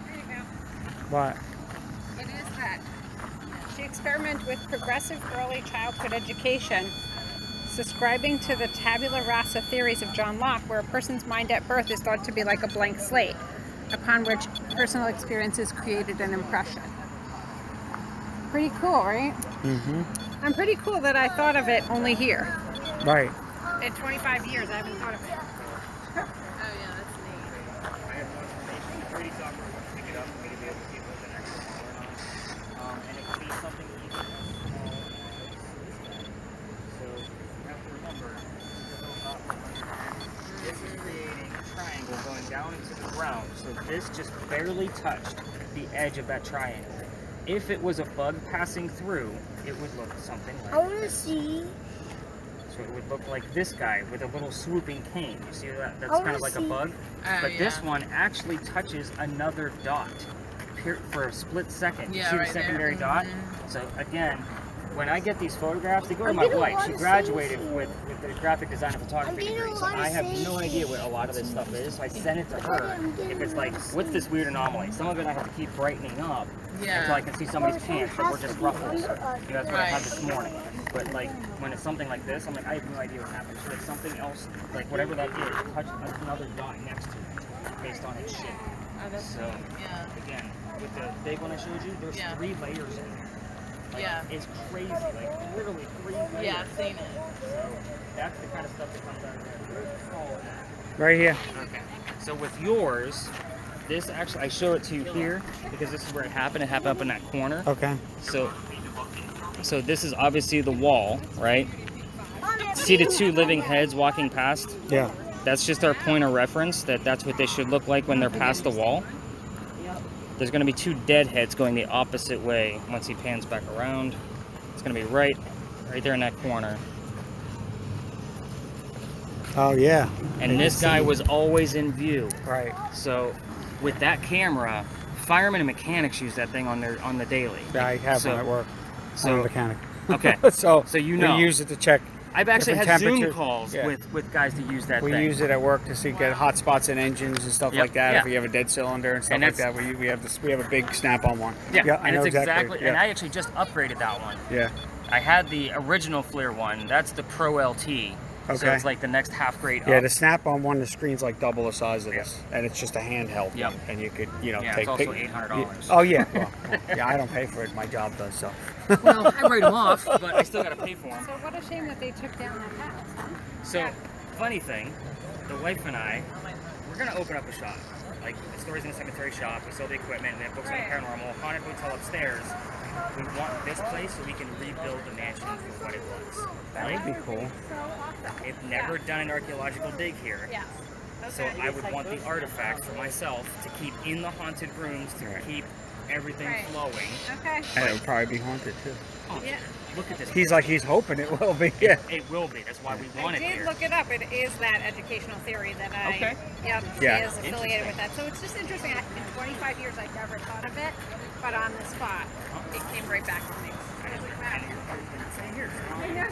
There you go. What? It is that. She experimented with progressive early childhood education, subscribing to the tabula rasa theories of John Locke, where a person's mind at birth is thought to be like a blank slate, upon which personal experiences created an impression. Pretty cool, right? Mm-hmm. I'm pretty cool that I thought of it only here. Right. In 25 years, I haven't thought of it. I have more information. Pretty software will pick it up for me to be able to see what the next one on. And it can be something even as small as this. So you have to remember, this is creating a triangle going down into the ground. So this just barely touched the edge of that triangle. If it was a bug passing through, it would look something I like want to see. So it would look like this guy with a little swooping cane. You see that? That's I kind of wanna like a see- bug. But this one actually touches another dot for a split second. You see the secondary dot? So again, when I get these photographs, they go to I'm my getting a wife. lot She of graduated saves with the graphic design and photography getting degree, a so lot of I have saves no idea what a lot of this stuff is. So I send it to her. If it's like, what's this weird anomaly? Some of it I have to keep brightening up until I can see somebody's pants that were just ruffles. That's what I had this morning. But like when it's something like this, I'm like, I have no idea what happened. So it's something else, like whatever that is, touch another dot next to it based on its shape. So again, with the big one I showed you, there's 3 layers in it. Like, it's crazy, like literally 3 layers. Yeah, I've seen it. So that's the kind of stuff that comes out of there. Where's the small one? Right here. Okay. So with yours, this actually, I show it to you here because this is where it happened. It happened up in that corner. Okay. So this is obviously the wall, right? See the 2 living heads walking past? Yeah. That's just our point of reference, that's what they should look like when they're past the wall. There's going to be 2 dead heads going the opposite way once he pans back around. It's going to be right there in that corner. Oh yeah. And this guy was always in view. Right. So with that camera, firemen and mechanics use that thing on the daily. Yeah, I have one at work. I'm a mechanic. Okay. so you know. we use it to check. I've actually had different Zoom temperatures. calls with guys that use that We thing. use it at work to see get hot spots in engines and stuff Yep, like that. yeah. If we have a dead cylinder and stuff And like that, we have a big snap-on one. Yeah, I and know it's exactly. Yeah. And I actually just upgraded that one. Yeah. I had the original FLIR one. That's the Pro LT. So Okay. it's like the next half grade Yeah, up. the snap-on one, the screen's like double the size of this, and it's just a handheld. Yep. one, and you could, Yeah, take. it's also pic- $800. Oh yeah. Well, yeah, I don't pay for it. My job does so. Well, I write them off, but I still got to pay for them. So what a shame that they took down that house, huh? So, funny thing, the wife and I, we're gonna open up a shop. Like the Stories in the Cemetery shop. We sell the equipment and then books on the paranormal. Haunted hotel upstairs. We want this place so we can rebuild the mansion for what it was. That would be cool. They've never done an archaeological dig here. Yes. So I would want the artifacts for myself to keep in the haunted rooms to keep everything Right. flowing. Okay. And it would probably be haunted too. Oh, Yeah. look at this. He's hoping it will be. Yeah. It will be. That's why we I want it did here. look it up. It is that educational theory that I. Okay. Yep. Yeah. Is affiliated with that. So it's just interesting. In 25 years, I'd never thought of it, but on the spot, it came right back to me. I was like, wow. I know.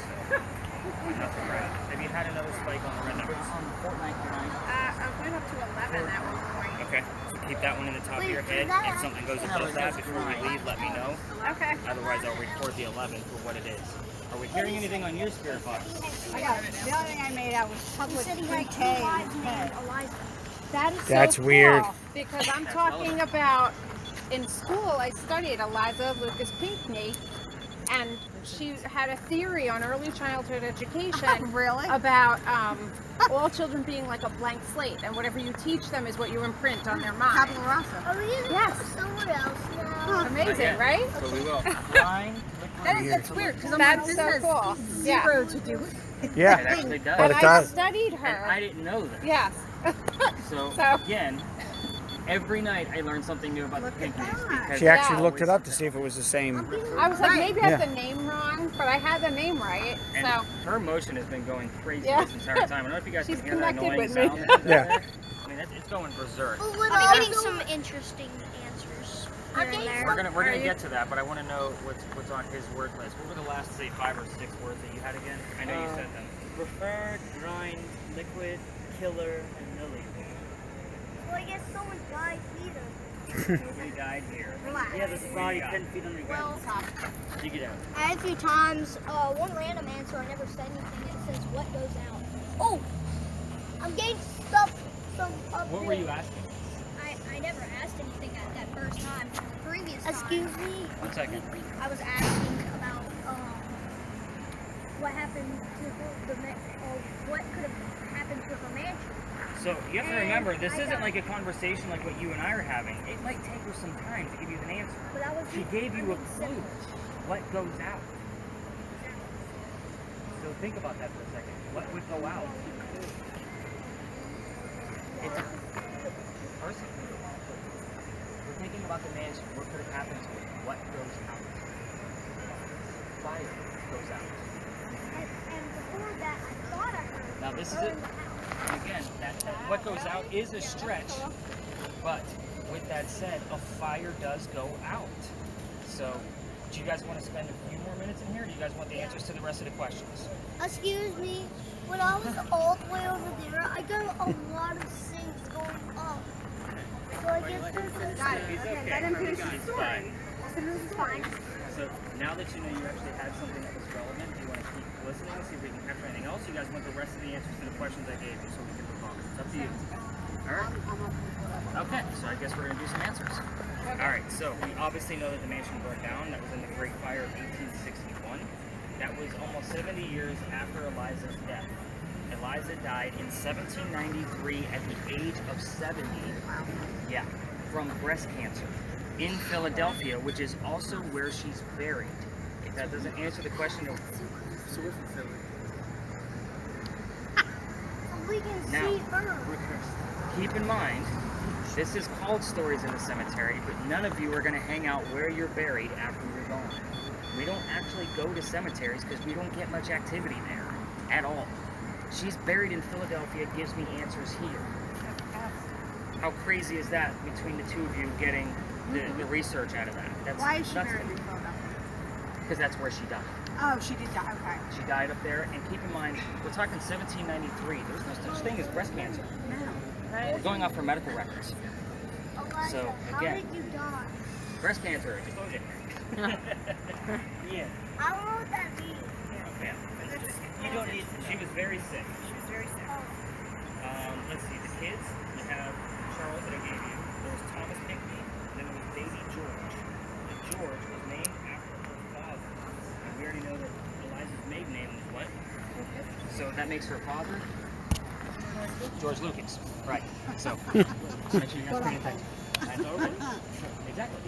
Nothing right. Have you had another spike on the red numbers? I went up to 11 at one point. Okay. So keep that one in the top of your head. If something goes above that before we leave, let me know. Okay. Otherwise, I'll record the 11 for what it is. Are we hearing anything on your spirit box? I got it. The only thing I made out was public He said he had 2 pre-K. wives named Eliza. That is That's so weird. cool, because I'm talking about in school. I studied Eliza Lucas Pinckney, and she had a theory on early childhood education Really? about all children being like a blank slate, and whatever you teach them is what you imprint on their mind. Tabula rasa. Are we gonna Yes. go somewhere else now? Amazing, right? But we will. Line, That's weird because I'm That's like, this so has cool. zero to do with It Yeah. actually does. But And it I does. studied And I her. didn't know that. Yes. So, So- again, every night I learn something new about the Pinckneys because She actually Yeah. looked it up to see if it was the same. I was like, maybe I have Yeah. the name wrong, but I had the name right. And So her emotion has been going crazy Yeah. this entire time. I don't know if you guys She's can hear that connected annoying with me. sound. that's Yeah. there. I mean, it's going berserk. I'm getting some interesting answers here and there. We're gonna get to that, but I want to know what's on his word list. What were the last, say, 5 or 6 words that you had again? I know you said them. Preferred, grind, liquid, killer, and lily. Well, I guess someone died here. Somebody died here. Relax. Yeah, there's a body 10 feet underground. Well, Dig it out. I had a few times, one random answer, I never said anything, it says what goes out. Oh! I'm getting stuff from up What there. were you asking? I never asked anything at that first time. The previous time. Excuse me? 1 second. I was asking about what happened to what could have happened to her mansion. So you have to remember, this isn't like a conversation like what you and I are having. It might take her some time to give you an answer. But that was She gave you a clue. What goes out? So think about that for a second. What would go out? It's a person. We're thinking about the mansion. What could have happened to it? What goes out? Fire goes out. And before that, I thought I heard Now this is burn it. the house. And again, that what goes out is a stretch, but with that said, a fire does go out. So, do you guys want to spend a few more minutes in here? Or do you you guys want the answers to the rest of the questions? Excuse me. When I was all the way over there, I got a lot of things going up. So I guess this is He's okay. let him finish the He's story. fine. fine. So now that you know you actually had something that was relevant, do you want to keep listening, see if we can capture anything else? You guys want the rest of the answers to the questions I gave you so we can move on. It's up to you. Alright? Okay, so I guess we're going to do some answers. Alright, so we obviously know that the mansion burned down. That was in the Great Fire of 1861. That was almost 70 years after Eliza's death. Eliza died in 1793 at the age of 70. Yeah, from breast cancer in Philadelphia, which is also where she's buried. If that doesn't answer the question, so we're from Philly. We can Now, see her. keep in mind, this is called Stories in the Cemetery, but none of you are going to hang out where you're buried after you're gone. We don't actually go to cemeteries because we don't get much activity there at all. She's buried in Philadelphia, gives me answers here. How crazy is that between the two of you getting the research out of that? That's Why is she nothing. buried in Philadelphia? Because that's where she died. Oh, she did die. Okay. She died up there, and keep in mind, we're talking 1793. There's no such thing as breast cancer. We're going off her medical records. Eliza, So, how again. did you die? Breast cancer, just look it. Yeah. I don't know what that means. Okay. You don't need to. She was very sick. She was very sick. Let's see, the kids, you have Charles that I gave you. There was Thomas Pinckney, then there was baby George. And George was named after her father. And we already know that Eliza's maiden name was what? So that makes her father George Lucas. Right. So make sure you guys pay attention. I know, right? Exactly.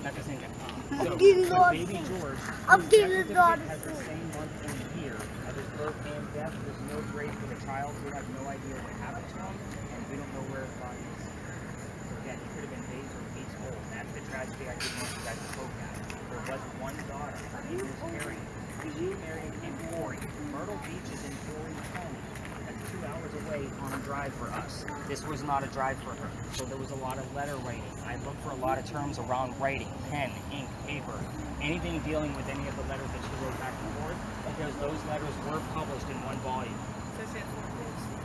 Not the same guy. So, baby George, I'm who giving death the daughter certificate has the same month and year of his birth and death. There's no grave for the child. We have no idea what happened to him, and we don't know where his body is. So again, he could have been days or weeks old. That's the tragedy I didn't want you guys to poke at. There was one daughter. Her name was Mary. She married in Horry. Myrtle Beach is in Horry County. That's 2 hours away on a drive for us. This was not a drive for her. So there was a lot of letter writing. I looked for a lot of terms around writing, pen, ink, paper, anything dealing with any of the letters that she wrote back and forth, because those letters were published in one volume.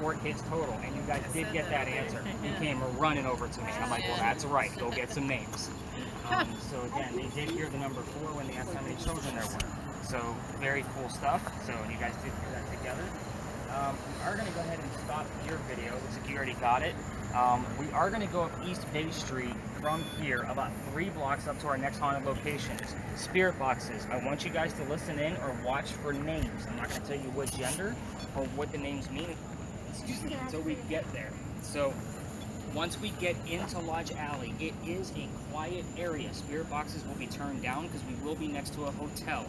Four kids total, and you guys did get that answer. You came running over to me, and I'm like, well, that's right, go get some names. So again, they did hear the number 4 when they asked how many children there were. So very cool stuff. So you guys did hear that together. We are going to go ahead and stop your video. Looks like you already got it. We are going to go up East Bay Street from here about 3 blocks up to our next haunted locations. Spirit boxes. I want you guys to listen in or watch for names. I'm not going to tell you what gender or what the names mean until we get there. So once we get into Lodge Alley, it is a quiet area. Spirit boxes will be turned down because we will be next to a hotel.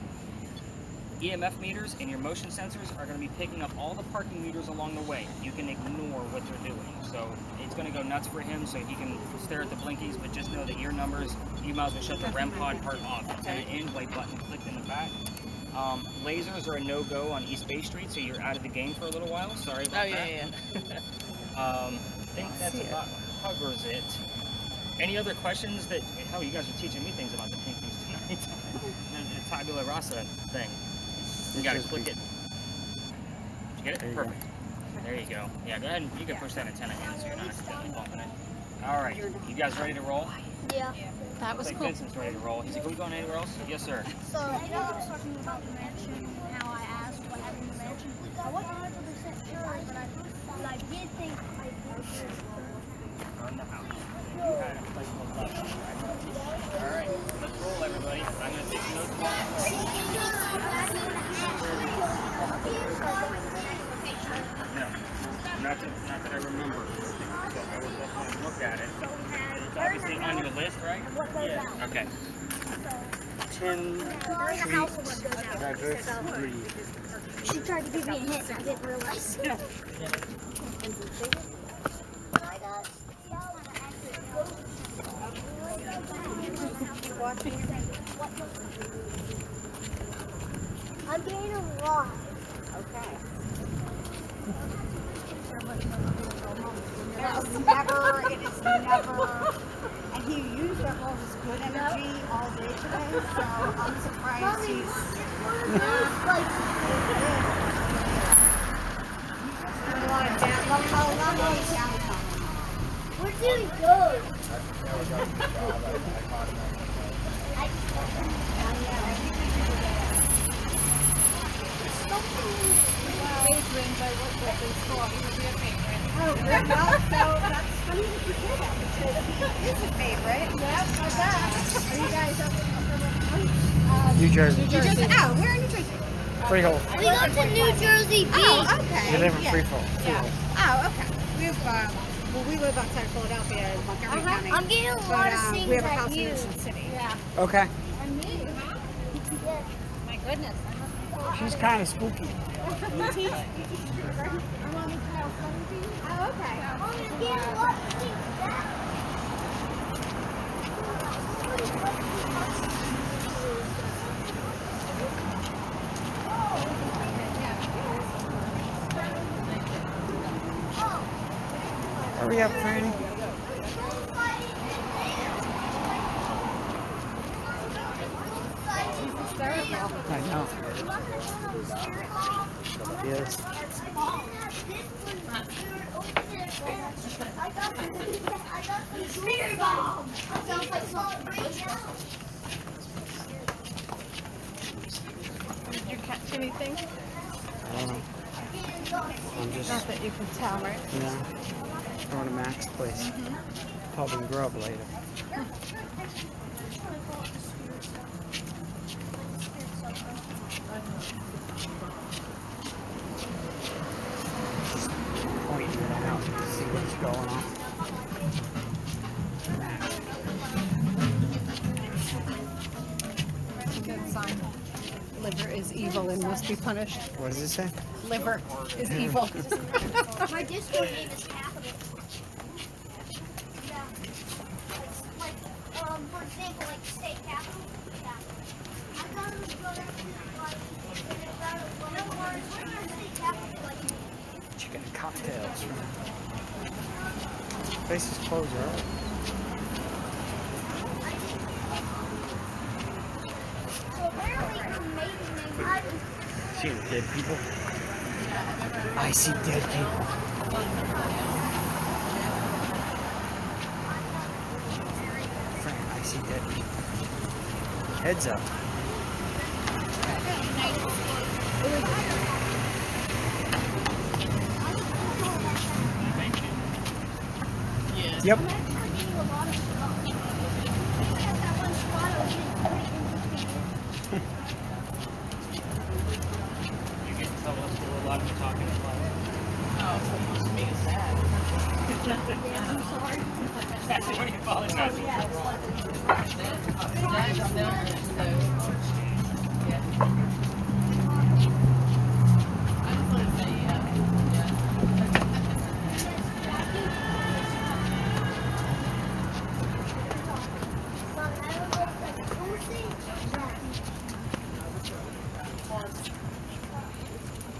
EMF meters and your motion sensors are going to be picking up all the parking meters along the way. You can ignore what they're doing. So it's going to go nuts for him so he can stare at the blinkies, but just know that your numbers, you might as well shut the REM pod part off. Antenna in, white button clicked in the back. Lasers are a no-go on East Bay Street, so you're out of the game for a little while. Sorry about that. I think that's about covers it. Any other questions that, hell, you guys are teaching me things about the Pinkies tonight. the tabula rasa thing. You gotta click it. Did you get it? Perfect. There you go. Yeah, go ahead and you can push that antenna in so you're not accidentally bumping it. Alright, you guys ready to roll? Yeah. That was Looks like cool. Vincent's ready to roll. He's like, are we going anywhere else? Yes, sir. So, you know, I was talking about the mansion, how I asked what happened in the mansion. I wasn't 100% sure, but I did think I did. On the house. You had a place called Love, right? Alright, let's roll, everybody. I'm going to take notes. No, not that I remember. So I will definitely look at it. It's obviously on your list, right? Yeah. Okay. 10 treats diversity. She tried to give me a hint, I didn't realize. I'm getting a lot. Okay. It is never, and he used up all his good energy all day today, so I'm surprised he's Where did he go? Oh, well, so that's funny that you say that because he is a favorite. Yep, I bet. Are you guys up New Jersey. New Jersey? Oh, where in New Jersey? Freehold. We go to New Jersey Beach. Oh, okay. You live in Yeah. Freehold. Yeah. Oh, okay. We live outside Philadelphia in Montgomery County. I'm getting a lot of things we have a at house in you. Ocean City. Yeah. Okay. My goodness. She's kind of spooky. Oh, okay. I'm getting a lot of things back. Hurry up, Franny. I know. Yes. Did you catch anything? I don't know. I'm just, Not that you can tell, right? yeah, going to Mac's place. Pub and grub later. Just pointing it out to see what's going on. That's a good sign. Liver is evil and must be punished. What does it say? Liver is evil. My Discord name is Capital. Yeah. For example, like state capital. Yeah. I thought it was going to state capital, like, Chicken and cocktails. Place is closed early. so apparently her maiden name is See the dead people? I see dead people. Fran, I see dead people. Heads up. Yep. You get in trouble at school a lot for talking in class. That's when you fall in that.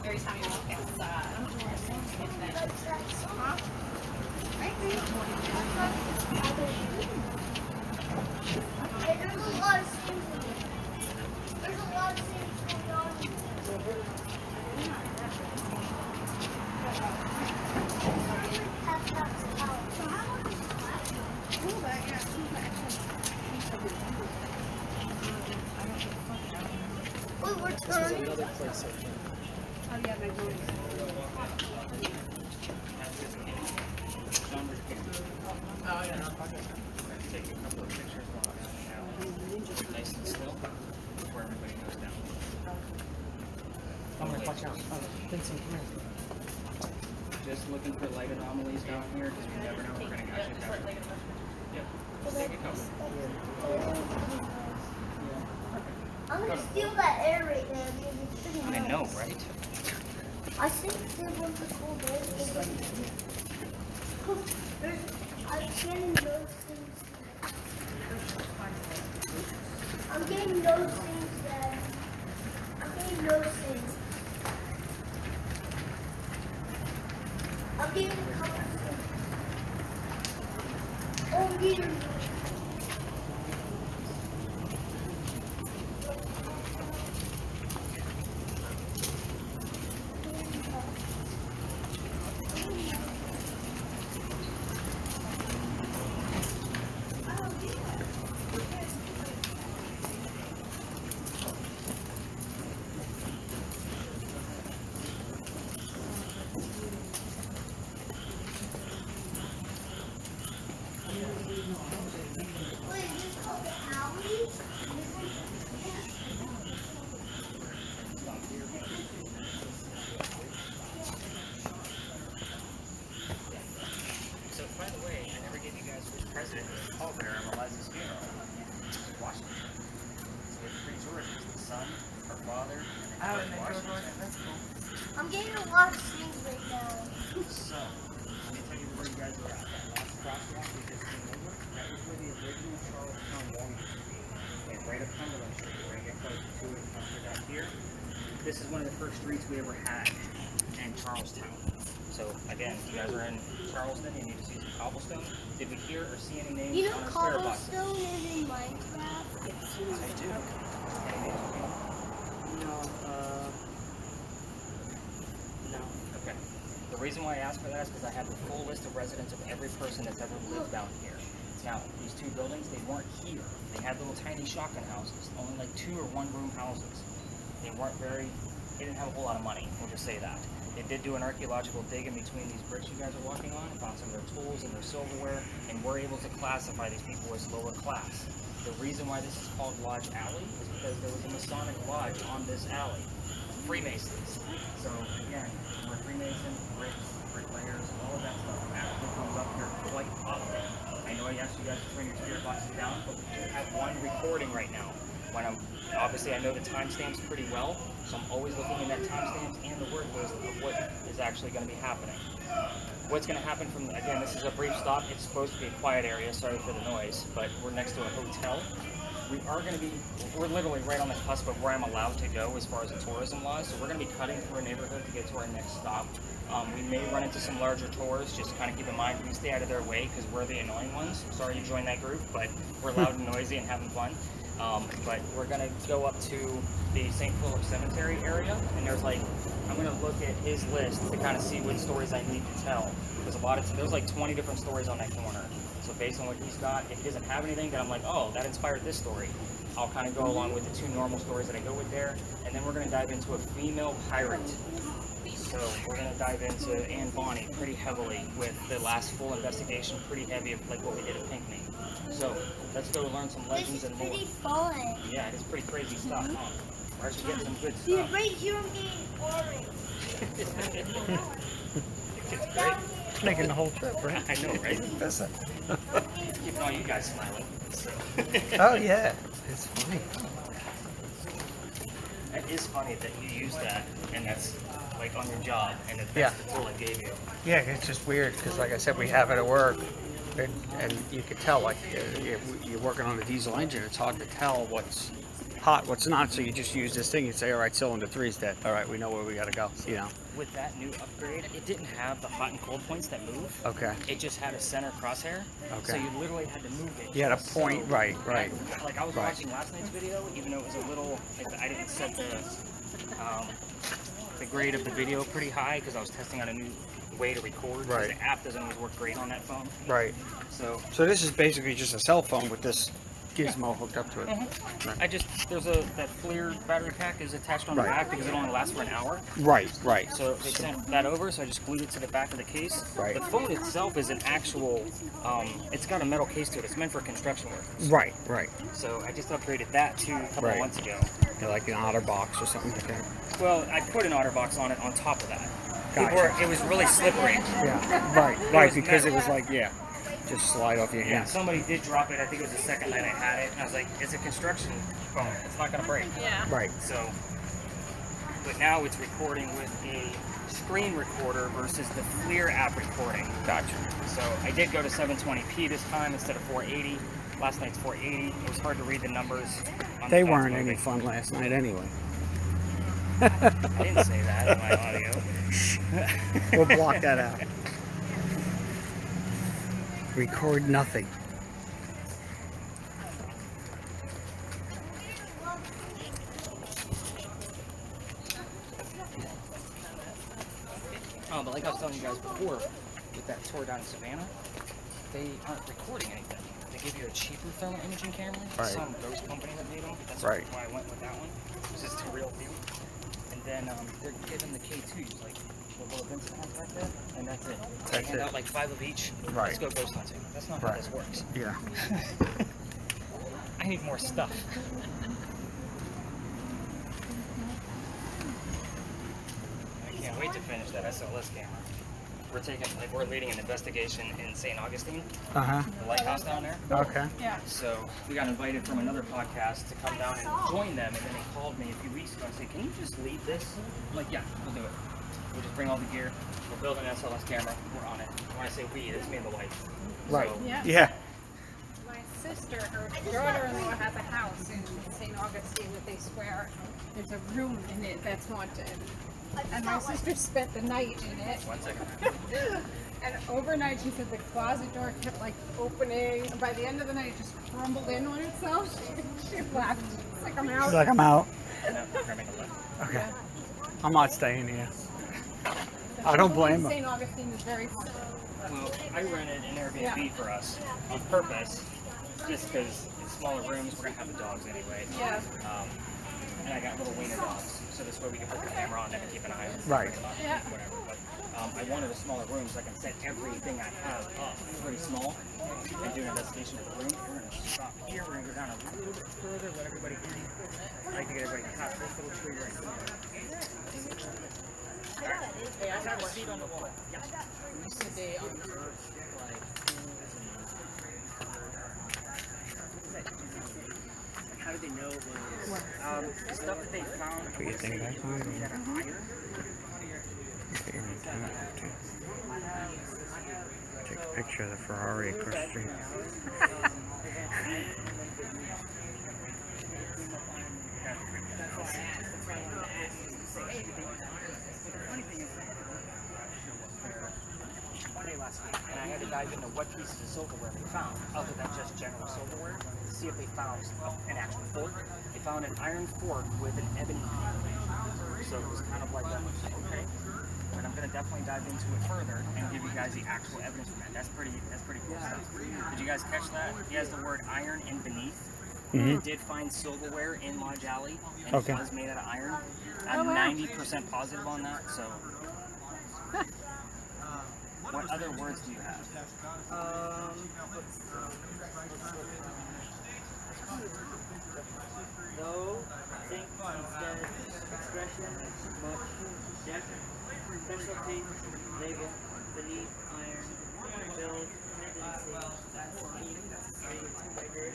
Every time you walk outside. There's a lot of things. There's a lot of things going on. Wait, we're turning. Oh, yeah, my goodness. Take a couple of pictures while I'm out. Nice and still before everybody goes down. I'm gonna watch out. Vincent, come here. Just looking for light anomalies down here because we never know we're going to catch it down here. Yep. Just take a couple. I'm gonna steal that air right now because it's pretty nice. I know, right? I think they want the cool day. I'm getting those things. I'm getting those things, Dad. I'm getting those things. I'm getting a couple of things. Oh, I'm getting. father, and then George Washington. That's cool. I'm getting a lot of things right now. So, let me tell you where you guys are at. That last crosswalk we just came over, that was where the original Charlestown Wall used to be. And right up Cumberland Street, we're going to get close to it after that here. This is one of the first streets we ever had in Charlestown. So, again, you guys are in Charleston, you need to see some cobblestone. Did we hear or see any names You know on our spirit boxes? cobblestone is in Minecraft? I do. Any names you can? No, no. Okay. The reason why I asked for that is because I have the full list of residents of every person that's ever lived down here. Now, these two buildings, they weren't here. They had little tiny shotgun houses, only like 2 or 1 room houses. They didn't have a whole lot of money, we'll just say that. They did do an archaeological dig in between these bricks you guys are walking on, and found some of their tools and their silverware, and we're able to classify these people as lower class. The reason why this is called Lodge Alley is because there was a Masonic lodge on this alley. Freemasons. So again, we're Freemason, bricks, bricklayers, all of that stuff actually comes up here quite often. I know I asked you guys to turn your spirit boxes down, but we do have one recording right now. Obviously I know the timestamps pretty well, so I'm always looking at that timestamps and the word list of what is actually going to be happening. What's going to happen from, again, this is a brief stop. It's supposed to be a quiet area, sorry for the noise, but we're next to a hotel. We're literally right on the cusp of where I'm allowed to go as far as the tourism laws, so we're going to be cutting through a neighborhood to get to our next stop. We may run into some larger tourists, just kind of keep in mind we stay out of their way because we're the annoying ones. Sorry you joined that group, but we're loud and noisy and having fun. But we're going to go up to the St. Philip Cemetery area, and I'm going to look at his list to kind of see what stories I need to tell. There's like 20 different stories on that corner. So based on what he's got, if he doesn't have anything, then I'm like, oh, that inspired this story. I'll kind of go along with the 2 normal stories that I go with there, and then we're going to dive into a female pirate. So we're going to dive into Anne Bonny pretty heavily with the last full investigation, pretty heavy, like what we did at Pinckney. So let's go learn some legends and more. It's pretty fun. Yeah, it's pretty crazy stuff, huh? We're actually getting some good Dude, stuff. right here I'm getting orange. It's great. Making the whole trip, right? I know, right? Listen. Keeping all you guys smiling. So. Oh yeah, it's funny. It is funny that you use that, and that's like on your job, and that's Yeah. the tool I gave you. Yeah, it's just weird because, like I said, we have it at work, and you could tell, like, you're working on a diesel engine. It's hard to tell what's hot, what's not. So you just use this thing. You say, all right, cylinder 3's dead. All right, we know where we got to go. You know. With that new upgrade, it didn't have the hot and cold points that move. Okay. It just had a center crosshair. Okay. So you literally had to move it. You had a just point, so- right. Like I was Right. watching last night's video, even though it was a little, like I didn't set the grade of the video pretty high because I was testing out a new way to record. 'Cause Right. The app doesn't always work great on that phone. Right. So So this is basically just a cell phone with this gizmo hooked up to it. that FLIR battery pack is attached on the Right. back because it only lasts for an hour. Right. So they sent that over, so I just glued it to the back of the case. Right. The phone itself is an actual, it's got a metal case to it. It's meant for construction workers. Right. So I just upgraded that to a couple of Right. months ago. You're like an OtterBox or something like that. Well, I put an OtterBox on it on top of that. Gotcha. It was really slippery. Yeah. Right. was Because it metal. was like, yeah, just slide off your Yeah, hands. somebody did drop it. I think it was the second night I had it. And I was like, it's a construction phone. It's not going to break. Yeah. Right. So, but now it's recording with a screen recorder versus the FLIR app recording. Gotcha. So I did go to 720p this time instead of 480. Last night's 480. It was hard to read the numbers. On They the weren't fast any moving. fun last night anyway. I didn't say that in my audio. We'll block that out. Record nothing. Oh, but like I was telling you guys before, with that tour down in Savannah, they aren't recording anything. They give you a cheaper thermal imaging camera. Right. Some ghost company that made them. That's Right. why I went with that one. It's just a real deal. And then they're giving the K2s, like the little Vincent has right there, and that's it. They That's hand it. out like 5 of each. Right. Let's go ghost hunting. That's not how Right. this works. Yeah. I need more stuff. I can't wait to finish that SLS camera. we're leading an investigation in St. Augustine, Uh huh. the lighthouse down there. Okay. So we got invited from another podcast to come down and join them, and then they called me a few weeks ago and said, "Can you just lead this?" I'm like, "Yeah, we'll do it. We'll just bring all the gear. We're building an SLS camera. We're on it." When I say we, it's me and the wife. Right. So, Yeah. My sister, her daughter-in-law has a house in St. Augustine that they swear there's a room in it that's haunted. And my sister spent the night in it. 1 second. And overnight, she said the closet door kept like opening. And by the end of the night, it just crumbled in on itself. She left. It's like I'm out. She's like, I'm out. No, we're making a left. Okay. I'm not staying here. I don't blame her. St. Augustine is very haunted. Well, I rented an Airbnb for us on purpose, just because it's smaller rooms. We're gonna have the dogs anyway. Yeah. And I got little wiener dogs, so this way we can put the camera on them and keep an eye on them. Right. Yeah. Whatever. But I wanted a smaller room so I can set everything I have up pretty small and do an investigation of the room. We're gonna stop here. We're gonna go down a little bit further. Let everybody see. I like to get everybody past this little tree right here. Hey, I have a seat on the wall. Yeah. They unearthed like tools and how did they know it was The stuff that they found Put your thing back on. made out of iron. Put your antenna up, too. Take a picture of the Ferrari across the street. Last week, and I had to dive into what pieces of silverware they found, other than just general silverware, to see if they found an actual fork. They found an iron fork with an ebony handle. So it was kind of like that. Okay. But I'm gonna definitely dive into it further and give you guys the actual evidence from that. That's pretty cool stuff. Did you guys catch that? He has the word iron in beneath. They did find silverware in Lodge Alley, and it was made out of iron. I'm 90% positive on that, so. What other words do you have? no, think, instead, expression, much, depth, specialty, label, beneath, iron, build, tendency, rigor,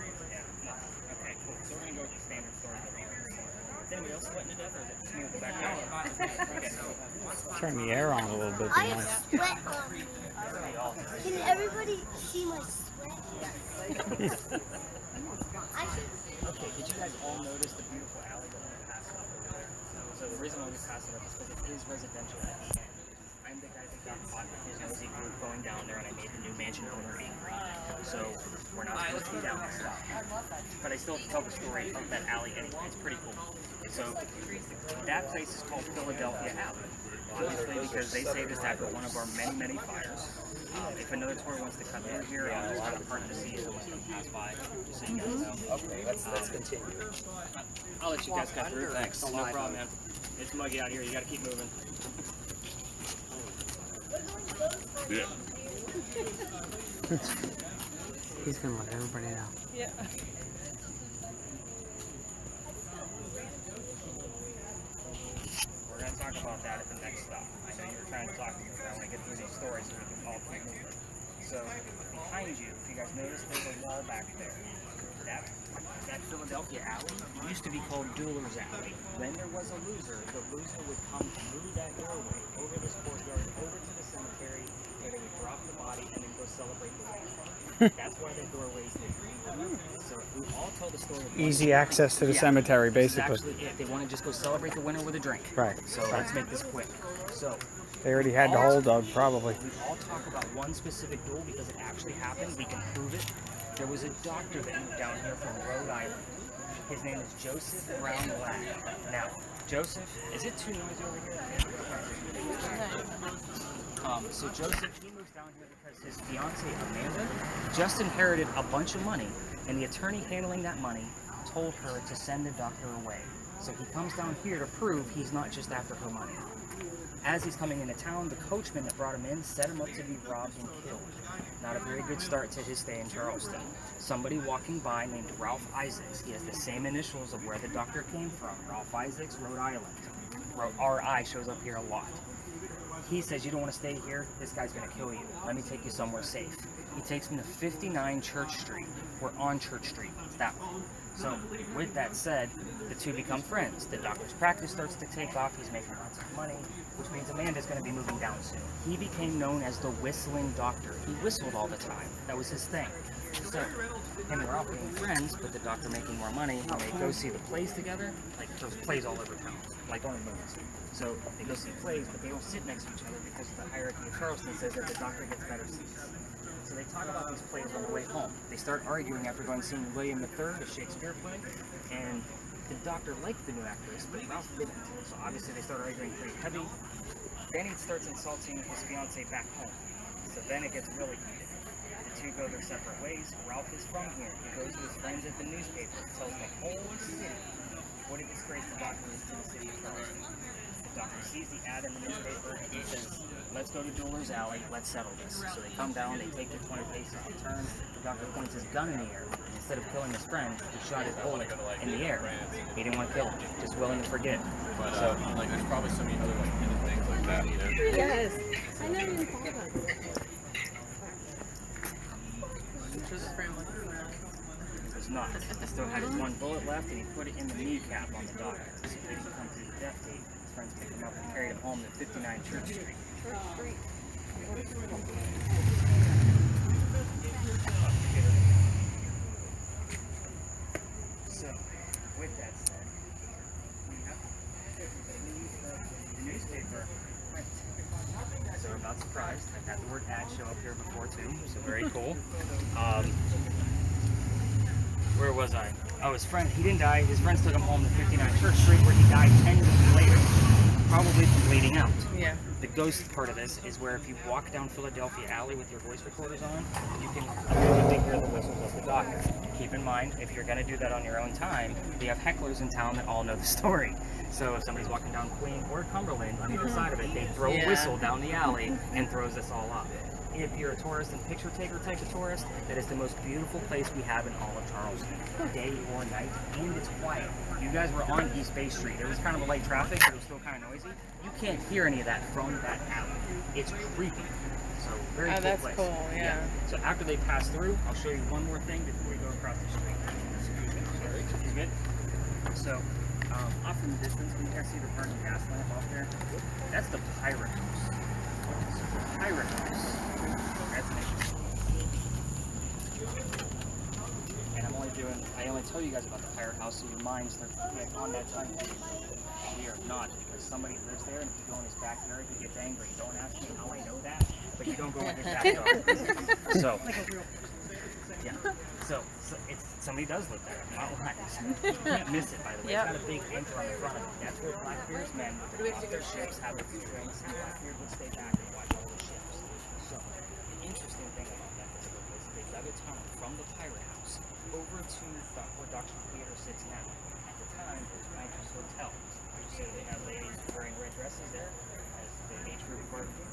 Okay, cool. So we're gonna go with the standard story. Is anybody else sweating to death, or is it just me with the background? Okay, cool. Turn the air on a little bit. I Nice. have sweat on me. Can everybody see my sweat? I should. Okay, did you guys all notice the beautiful alley that we passed up over there? So the reason why we passed it up is because it is residential at the end. I'm the guy that got caught with his nosy group going down there, and I made the new mansion owner angry. So we're not supposed to be down this stuff. But I still tell the story of that alley anyway. It's pretty cool. So that place is called Philadelphia Alley. Obviously, because they saved us after one of our many fires. If another tour wants to come in here, I'm just kind of part of the season when they pass by, just so you guys know. Okay, let's continue. I'll let you guys cut through. Thanks. No problem, man. It's muggy out here. You got to keep moving. Yeah. He's gonna let everybody know. Yeah. We're going to talk about that at the next stop. I know you were trying to talk to me, but I want to get through these stories so we can all keep moving. So, behind you, if you guys notice, there's a wall back there. That Philadelphia alley used to be called Dueler's Alley. When there was a loser, the loser would come through that doorway, over this courtyard, over to the cemetery, where they would drop the body and then go celebrate the win. That's why the doorway's there. So we all tell the story of Easy access to the cemetery, This is basically. actually it. They want to just go celebrate the winner with a drink. Right. So let's make this quick. So They already had the hold of, probably. we all talk about one specific duel because it actually happened. We can prove it. There was a doctor that moved down here from Rhode Island. His name is Joseph Brown Black. Now, Joseph, is it too noisy over here? So Joseph, he moves down here because his fiancee Amanda just inherited a bunch of money, and the attorney handling that money told her to send the doctor away. So he comes down here to prove he's not just after her money. As he's coming into town, the coachman that brought him in set him up to be robbed and killed. Not a very good start to his stay in Charleston. Somebody walking by named Ralph Isaacs. He has the same initials of where the doctor came from. Ralph Isaacs, Rhode Island. RI shows up here a lot. He says, you don't want to stay here, this guy's going to kill you. Let me take you somewhere safe. He takes me to 59 Church Street. We're on Church Street. It's that one. So, with that said, the two become friends. The doctor's practice starts to take off. He's making lots of money, which means Amanda's going to be moving down soon. He became known as the whistling doctor. He whistled all the time. That was his thing. So, him and Ralph being friends, but the doctor making more money, when they go see the plays together, like there's plays all over town, like on the movies. So they go see plays, but they don't sit next to each other because the hierarchy of Charleston says that the doctor gets better seats. So they talk about these plays on the way home. They start arguing after going seeing William III, a Shakespeare play, and the doctor liked the new actress, but Ralph didn't. So obviously they start arguing pretty heavy. Then he starts insulting his fiancée back home. So then it gets really heated. The two go their separate ways. Ralph is from here. He goes to his friends at the newspaper, tells the whole city what a disgrace the doctor is to the city of Charleston. The doctor sees the ad in the newspaper and he says, let's go to Jeweler's Alley, let's settle this. So they come down, they take their 20 paces to turn. The doctor points his gun in the air. Instead of killing his friend, he shot his bullet in the air. He didn't want to kill him, just willing to forget. But So, like, there's probably so many other like hidden things like that, you know. Yes. I never even thought about that. it's not. He still had his one bullet left and he put it in the kneecap on the doctor. So he didn't come to the death date. His friends picked him up and carried him home to 59 Church Street. So, with that said, we have the newspaper print. So I'm not surprised. I've had the word ad show up here before too, so very cool. Where was I? Oh, his friend, he didn't die. His friends took him home to 59 Church Street where he died 10 years later, probably from bleeding out. Yeah. The ghost part of this is where if you walk down Philadelphia Alley with your voice recorders on, you can immediately hear the whistles of the doctor. Keep in mind, if you're going to do that on your own time, we have hecklers in town that all know the story. So if somebody's walking down Queen or Cumberland, on either side of it, they throw a whistle down the alley and throws us all up. If you're a tourist and picture taker type of tourist, that is the most beautiful place we have in all of Charleston, day or night, and it's quiet. You guys were on East Bay Street. It was kind of a light traffic, but it was still kind of noisy. You can't hear any of that from that alley. It's creepy. So very cool that's place. cool, yeah. So after they pass through, I'll show you one more thing before we go across the street. Sorry, you good? So off in the distance, can you guys see the burning gas lamp off there? That's the Pirate House. So the Pirate House. That's an interesting. And I only tell you guys about the Pirate House so your mind starts to get on that time. We are not, because somebody lives there, and if you go in his backyard, he gets angry. Don't ask me how I know that, but you don't go in his backyard. So, yeah. So it's somebody does live there. I'm not lying. You can't miss it, by the way. It's got a big anchor on the front of it. That's where Blackbeard's men would off their ships, have a few drinks, and Blackbeard would stay back and watch all the ships. So the interesting thing about that is they dug a tunnel from the Pirate House over to where Dr. Theater sits now. At the time, it was Franklin's Hotel. So they have ladies wearing red dresses there as the age group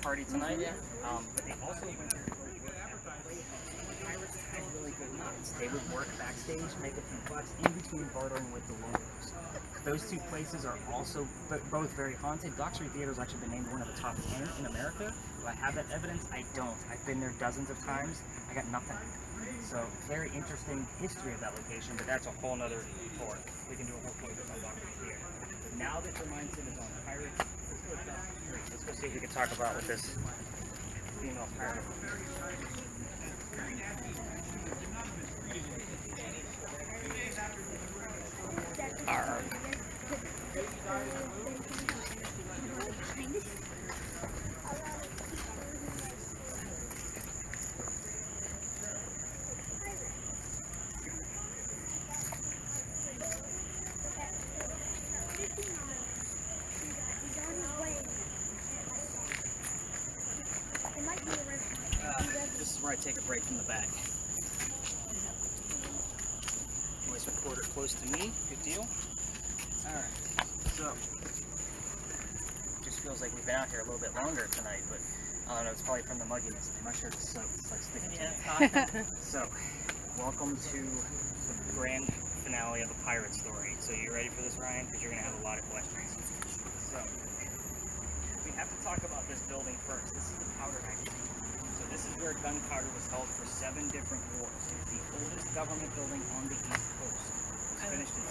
party tonight. But they also went there to work at the playhouse. Pirates had really good nights. They would work backstage, make a few bucks in between bartering with the locals. Those two places are also both very haunted. Dock Street Theater has actually been named one of the top 10 in America. Do I have that evidence? I don't. I've been there dozens of times. I got nothing. So very interesting history of that location, but that's a whole nother tour. We can do a whole tour on Dock Street Theater. Now that the mindset is on pirates, let's go down the street. Let's go see if we can talk about what this female pirate. Arg. This is where I take a break from the bag. Voice recorder close to me. Good deal. Alright. So, just feels like we've been out here a little bit longer tonight, but I don't know, it's probably from the mugginess. My shirt is soaked. It's like sticking to me. So, welcome to the grand finale of a pirate story. So, you ready for this, Ryan? Because you're going to have a lot of questions. So, we have to talk about this building first. This is the powder magazine. So this is where gunpowder was held for 7 different wars. It's the oldest government building on the East Coast. It was finished in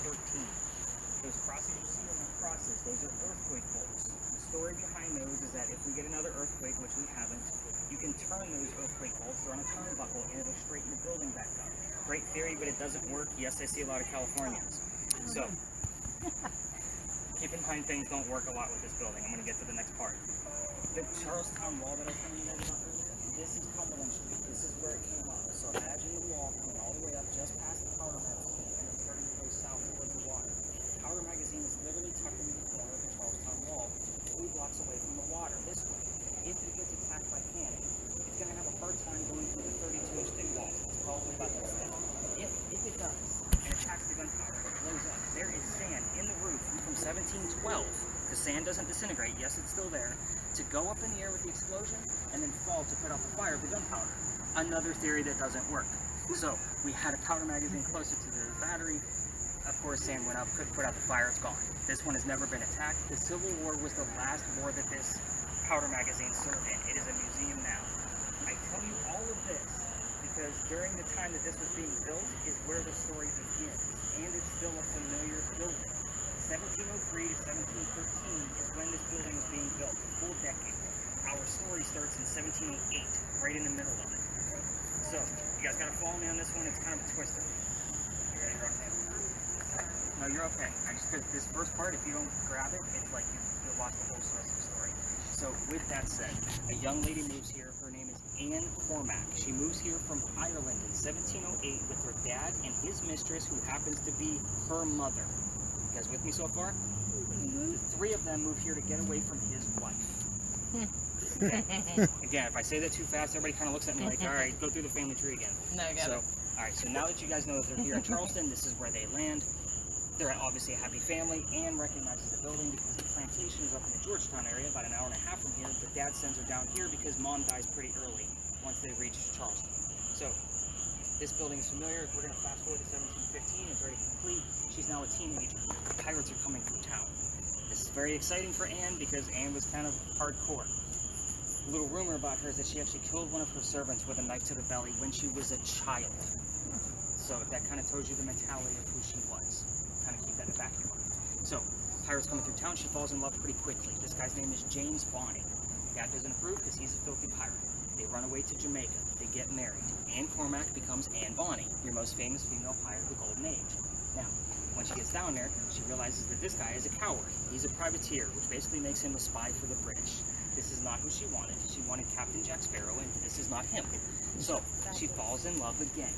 1713. Those crosses you see on the crosses, those are earthquake bolts. The story behind those is that if we get another earthquake, which we haven't, you can turn those earthquake bolts, they're on a turnbuckle, and it'll straighten the building back up. Great theory, but it doesn't work. Yes, I see a lot of Californians. So, keep in mind things don't work a lot with this building. I'm going to get to the next part. The Charlestown Wall that I was telling you guys about earlier, this is Cumberland Street. This is where it came up. So imagine the wall coming all the way up just past the powder magazine and then starting to go south towards the water. The powder magazine is literally tucked into the corner of the Charlestown Wall, 3 blocks away from the water this way. If it gets attacked by cannon, it's going to have a hard time going through the 32-inch thick wall. It's probably about this thick. If it does, and attacks the gunpowder, it blows up. There is sand in the roof from 1712. The sand doesn't disintegrate. Yes, it's still there. To go up in the air with the explosion and then fall to put out the fire of the gunpowder. Another theory that doesn't work. So we had a powder magazine closer to the battery. Of course, sand went up, couldn't put out the fire. It's gone. This one has never been attacked. The Civil War was the last war that this powder magazine served in. It is a museum now. I tell you all of this because during the time that this was being built is where the story begins, and it's still a familiar building. 1703 to 1713 is when this building was being built, a full decade. Our story starts in 1708, right in the middle of it. So, you guys gotta follow me on this one, it's kind of a twister. You ready, Roxanne? No, you're okay. Because this first part, if you don't grab it, it's like you lost the whole rest of the story. So, with that said, a young lady moves here. Her name is Anne Cormack. She moves here from Ireland in 1708 with her dad and his mistress, who happens to be her mother. You guys with me so far? The 3 of them move here to get away from his wife. Okay. Again, if I say that too fast, everybody kind of looks at me like, all right, go through the family tree again. No, I got it. All right, so now that you guys know that they're here in Charleston, this is where they land. They're obviously a happy family. Anne recognizes the building because the plantation is up in the Georgetown area, about an hour and a half from here. But Dad sends her down here because Mom dies pretty early once they reach Charleston. So this building is familiar. We're going to fast forward to 1715. It's already complete. She's now a teenager. Pirates are coming through town. This is very exciting for Anne because Anne was kind of hardcore. A little rumor about her is that she actually killed one of her servants with a knife to the belly when she was a child. So that kind of tells you the mentality of who she was. Kind of keep that in the back of your mind. So, pirates coming through town, she falls in love pretty quickly. This guy's name is James Bonny. Dad doesn't approve because he's a filthy pirate. They run away to Jamaica. They get married. Anne Cormack becomes Anne Bonny, your most famous female pirate of the Golden Age. Now, when she gets down there, she realizes that this guy is a coward. He's a privateer, which basically makes him a spy for the British. This is not who she wanted. She wanted Captain Jack Sparrow, and this is not him. So, she falls in love again.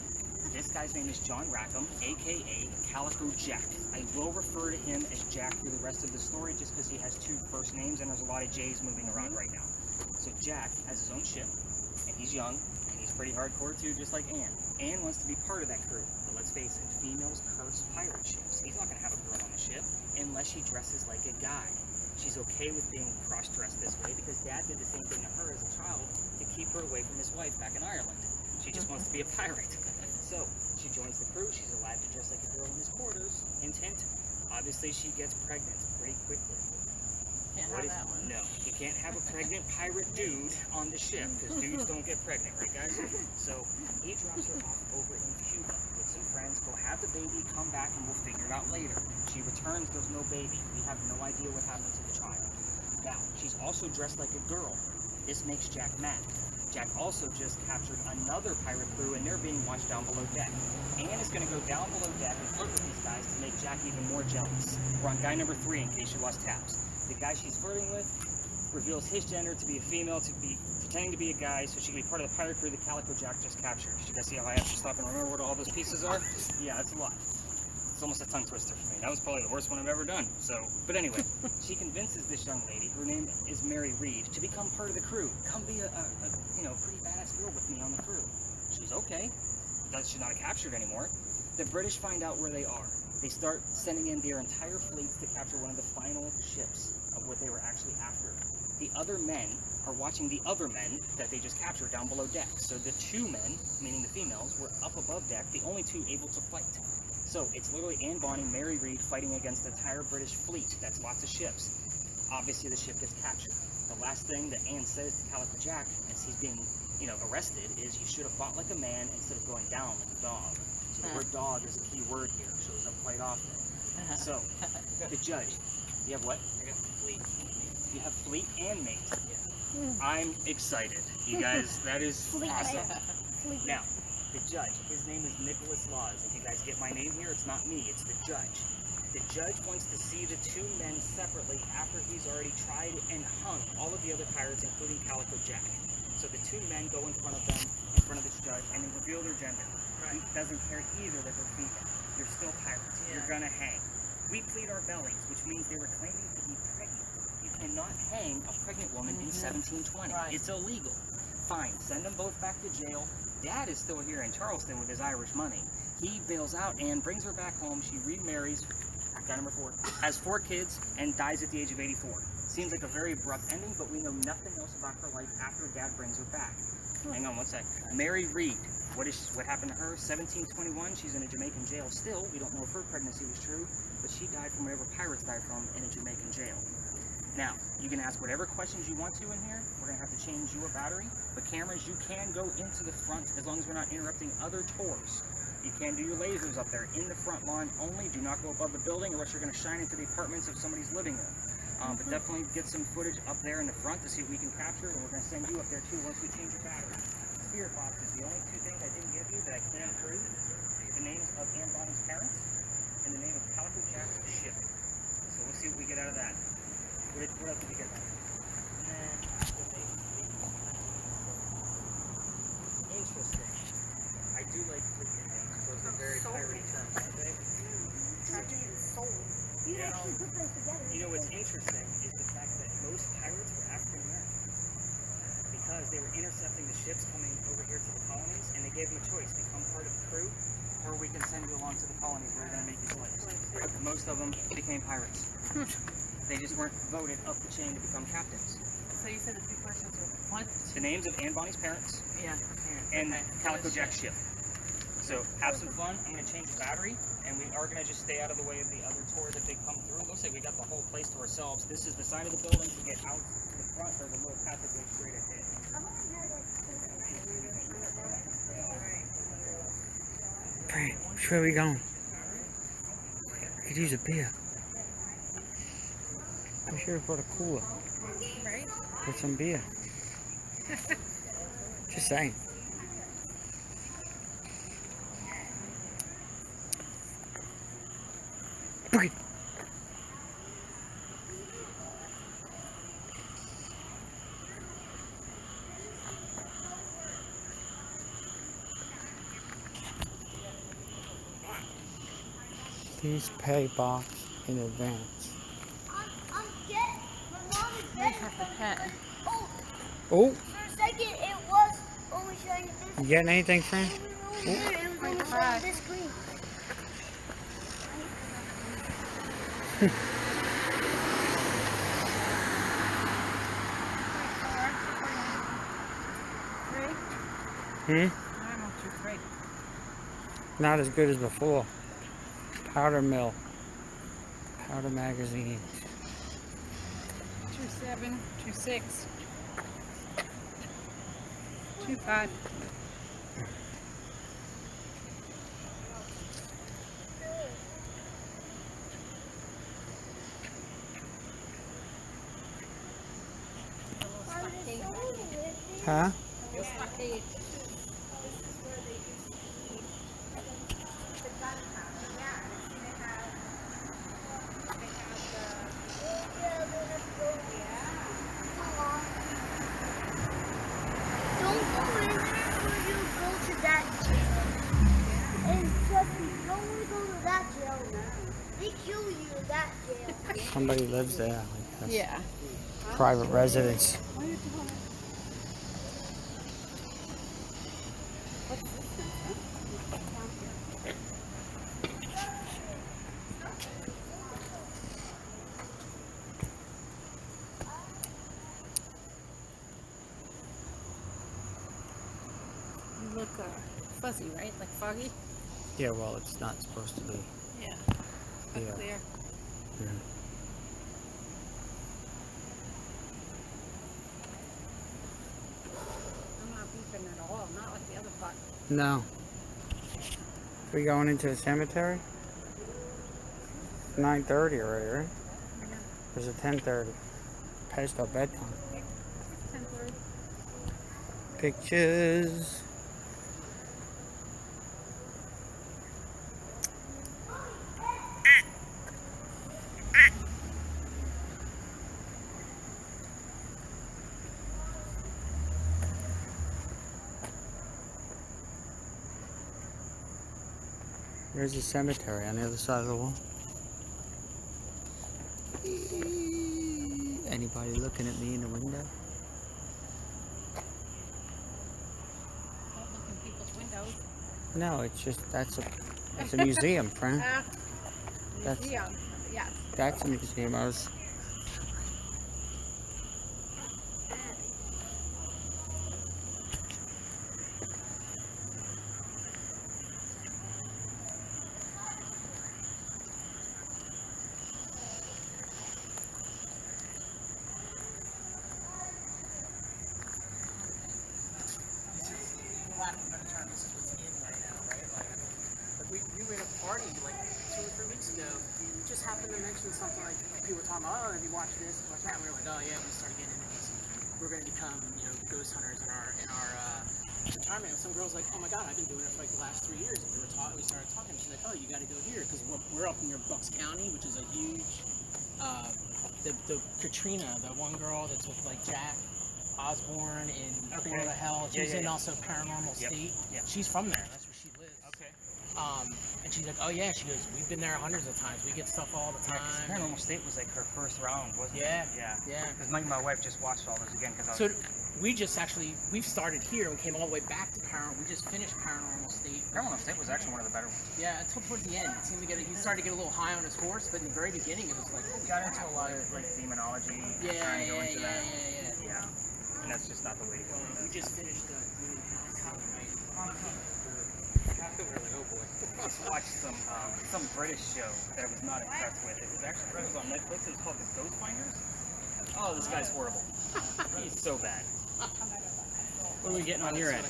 This guy's name is John Rackham, aka Calico Jack. I will refer to him as Jack through the rest of the story just because he has 2 first names and there's a lot of J's moving around right now. So Jack has his own ship, and he's young, and he's pretty hardcore too, just like Anne. Anne wants to be part of that crew, but let's face it, females curse pirate ships. He's not going to have a girl on the ship unless she dresses like a guy. She's okay with being cross-dressed this way because Dad did the same thing to her as a child to keep her away from his wife back in Ireland. She just wants to be a pirate. So, she joins the crew. She's allowed to dress like a girl in his quarters. Hint, hint. Obviously, she gets pregnant pretty quickly. Can't have that one. No, you can't have a pregnant pirate dude on the ship because dudes don't get pregnant, right, guys? So, he drops her off over in Cuba with some friends. Go have the baby, come back, and we'll figure it out later. She returns. There's no baby. We have no idea what happened to the child. Now, she's also dressed like a girl. This makes Jack mad. Jack also just captured another pirate crew, and they're being watched down below deck. Anne is going to go down below deck and flirt with these guys to make Jack even more jealous. We're on guy number 3 in case you lost tabs. The guy she's flirting with reveals his gender to be a female, to be pretending to be a guy, so she can be part of the pirate crew that Calico Jack just captured. Did you guys see how I have to stop and remember what all those pieces are? Yeah, that's a lot. It's almost a tongue twister for me. That was probably the worst one I've ever done. So, but anyway, she convinces this young lady, her name is Mary Reed, to become part of the crew. Come be a pretty badass girl with me on the crew. She's okay. She's not captured anymore. The British find out where they are. They start sending in their entire fleets to capture one of the final ships of what they were actually after. The other men are watching the other men that they just captured down below deck. So the 2 men, meaning the females, were up above deck, the only 2 able to fight. So it's literally Anne Bonny, Mary Read fighting against the entire British fleet. That's lots of ships. Obviously, the ship gets captured. The last thing that Anne says to Calico Jack as he's being, arrested is, "You should have fought like a man instead of going down like a dog." So the word dog is a key word here. It shows up quite often. So the judge, you have what? I got fleet. You have fleet and mate. I'm excited, you guys. That is awesome. Now, the judge, his name is Nicholas Laws. If you guys get my name here, it's not me, it's the judge. The judge wants to see the two men separately after he's already tried and hung all of the other pirates, including Calico Jack. So the two men go in front of them, in front of this judge, and they reveal their gender. He doesn't care either that they're female. You're still pirates. You're gonna hang. We plead our bellies, which means they were claiming to be pregnant. You cannot hang a pregnant woman in 1720. It's illegal. Fine, send them both back to jail. Dad is still here in Charleston with his Irish money. He bails out and brings her back home. She remarries, guy number 4, has 4 kids, and dies at the age of 84. Seems like a very abrupt ending, but we know nothing else about her life after Dad brings her back. Hang on one sec. Mary Read. What happened to her? 1721. She's in a Jamaican jail still. We don't know if her pregnancy was true, but she died from whatever pirates died from in a Jamaican jail. Now, you can ask whatever questions you want to in here. We're going to have to change you a battery. But cameras, you can go into the front as long as we're not interrupting other tours. You can do your lasers up there in the front lawn only. Do not go above the building, or else you're going to shine into the apartments of somebody's living room. But definitely get some footage up there in the front to see what we can capture, and we're going to send you up there too once we change your battery. Spirit boxes, the only 2 things I didn't give you that I can prove: the names of Anne Bonny's parents and the name of Calico Jack's ship. So we'll see what we get out of that. What else did we get? Interesting. I do like fleet and things. Those are very piratey terms, aren't they? You actually put those together. You know what's interesting is the fact that most pirates were African American because they were intercepting the ships coming over here to the colonies, and they gave them a choice: become part of the crew, or we can send you along to the colonies where we're going to make you slaves. Most of them became pirates. They just weren't voted up the chain to become captains. So you said the 2 questions were what? The names of Anne Bonny's parents Yeah. and Calico Jack's ship. So have some fun. I'm going to change the battery, and we are going to just stay out of the way of the other tours if they come through. Looks like we got the whole place to ourselves. This is the side of the building to get out to the front. There's a little passageway straight ahead. Frank, which way are we going? Could use a beer. We should have brought a cooler. Right? Put some beer. Just saying. Boogie. Please pay box in advance. My mom is You getting have to pet. Oh, For a second, it was only showing this. you getting anything, Fran? It was only showing this screen. Hmm? I'm up to 3. Not as good as before. Powder mill. Powder magazine. 2.7, 2.6, 2.5. Huh? Stockade. Don't go in there or you'll go to that jail. And trust me, you don't want to go to that jail. They kill you in that jail. Somebody lives there. Like that's Yeah. private residence. You look fuzzy, right? Like foggy? Yeah, well, it's not supposed to be. Yeah. Yeah. Clear. Yeah. I'm not beeping at all. Not like the other part. No. We going into the cemetery? 9:30 already, right? Or is it 10:30? Past our bedtime. 10:30. Pictures. There's the cemetery on the other side of the wall. Anybody looking at me in the window? Don't look in people's windows. No, it's just that's a museum, friend. That's- Museum. Yes. That's a museum. I was. We were at a party like 2 or 3 weeks ago. We just happened to mention something like people were talking about, oh, have you watched this, watch that? And we were like, oh yeah, we started getting into this. We're going to become, ghost hunters in our retirement. And some girl's like, oh my god, I've been doing it for like the last 3 years. And we started talking. She's like, oh, you got to go here because we're up near Bucks County, which is a huge. The Katrina, the one girl that's with like Jack Osborne in Portal of Hell. She's in also Paranormal State. Yep. She's from there. That's where she lives. Okay. And she's like, oh yeah, she goes, we've been there hundreds of times. We get stuff all the Yeah, time. 'cause Paranormal State was like her first round, wasn't Yeah, it? Yeah. yeah. Because my wife just watched all this again because I So was. we've started here and we came all the way back to Paranormal. We just finished Paranormal State. Paranormal State was actually one of the better ones. Yeah, until towards the end. It seemed to he started to get a little high on his horse, but in the very beginning it was like, We got into a lot of like demonology. yeah, trying to go into that. yeah. Yeah. And that's just not the way to go. We just finished the We were like, oh boy. Just watched some British show that I was not impressed with. It was actually on Netflix. It was called The Ghost Finders. Oh, this guy's horrible. He's so bad. What are we getting on your end?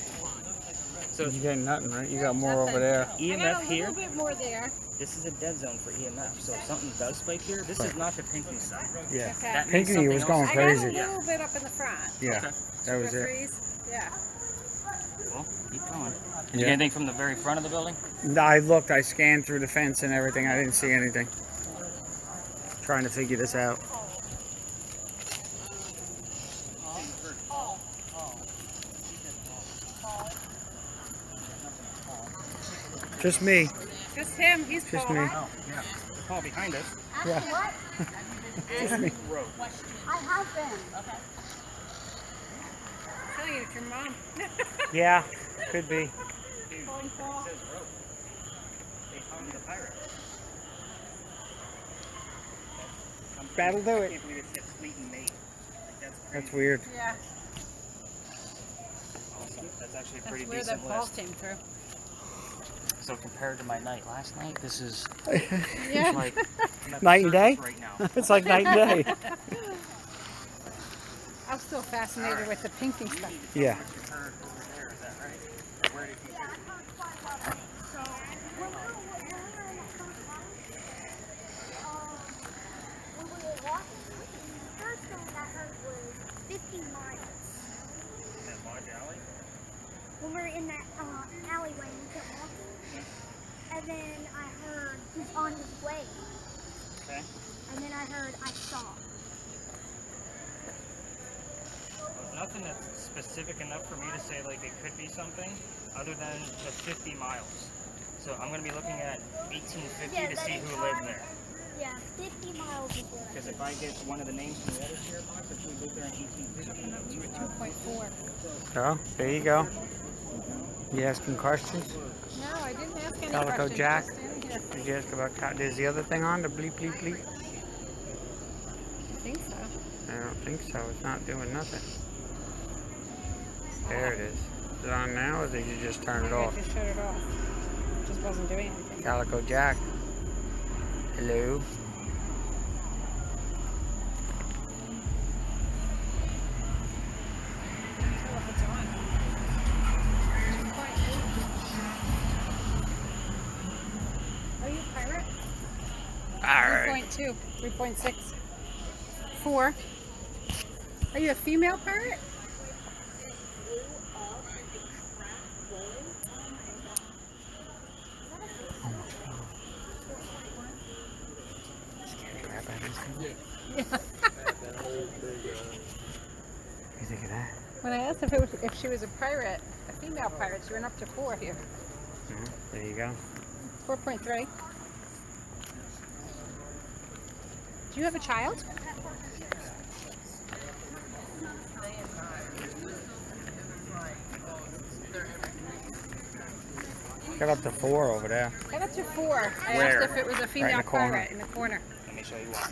So You getting nothing, right? You got more over there. I got EMF a here. little bit more there. This is a dead zone for EMF. So if something does spike here, this is not the Pinckney side. Yeah. Okay. That means Pinckney was something going else- I got a crazy. little bit up in the front. Yeah. Okay. That was Sugar it. freeze. Yeah. Well, keep going. Did you Yeah. get anything from the very front of the building? I looked. I scanned through the fence and everything. I didn't see anything. Trying to figure this out. Just me. Just him. He's Just Paul. me. Oh, yeah. The call behind us. Yeah. What? Just me. Road. I have been. I'm telling you, it's your mom. Yeah. Could be. Dude, Calling Paul. it says road. They found the pirate. That'll do I it. can't believe it said Fleet and Mate. Like, that's crazy. That's weird. Yeah. Awesome. That's actually a That's pretty where decent that Paul list. came through. So compared to my night last night, this is Yeah. like Night and day? right now. It's like night and day. I'm still fascinated with the pinking stuff. Yeah. What you heard over there, is that right? Or where did you hear it? So when we were in the first one, when we were walking, the first thing I heard was 50 miles. That large alley? When we were in that alleyway, we kept walking, and then I heard he's on his way, Okay. and then I heard I saw. There's nothing that's specific enough for me to say like it could be something other than the 50 miles. So I'm going to be looking at 1850 Yeah, to that see is who hard. lived there. Yeah, 50 miles is what I Because if I get one of the names from the other share box, if we lived there in 1850, 2.4. Oh, there you go. You asking questions? No, I didn't ask any Calico questions. Jack? Just in here. Did you ask about cat? There's the other thing on the bleep bleep bleep. I think so. I don't think so. It's not doing nothing. There it is. Is it on now, or did you just turn it Maybe I off? just shut it off. Just wasn't doing anything. Calico Jack. Hello. Are you a pirate? Alright. 3.2, 3.6, 4. Are you a female pirate? You think of that? When I asked if she was a pirate, a female pirate, she went up to 4 here. There you go. 4.3. Do you have a child? Got up to 4 over there. Got up to 4. I Where? asked if it was a female the corner. pirate in the corner. Let me show you why.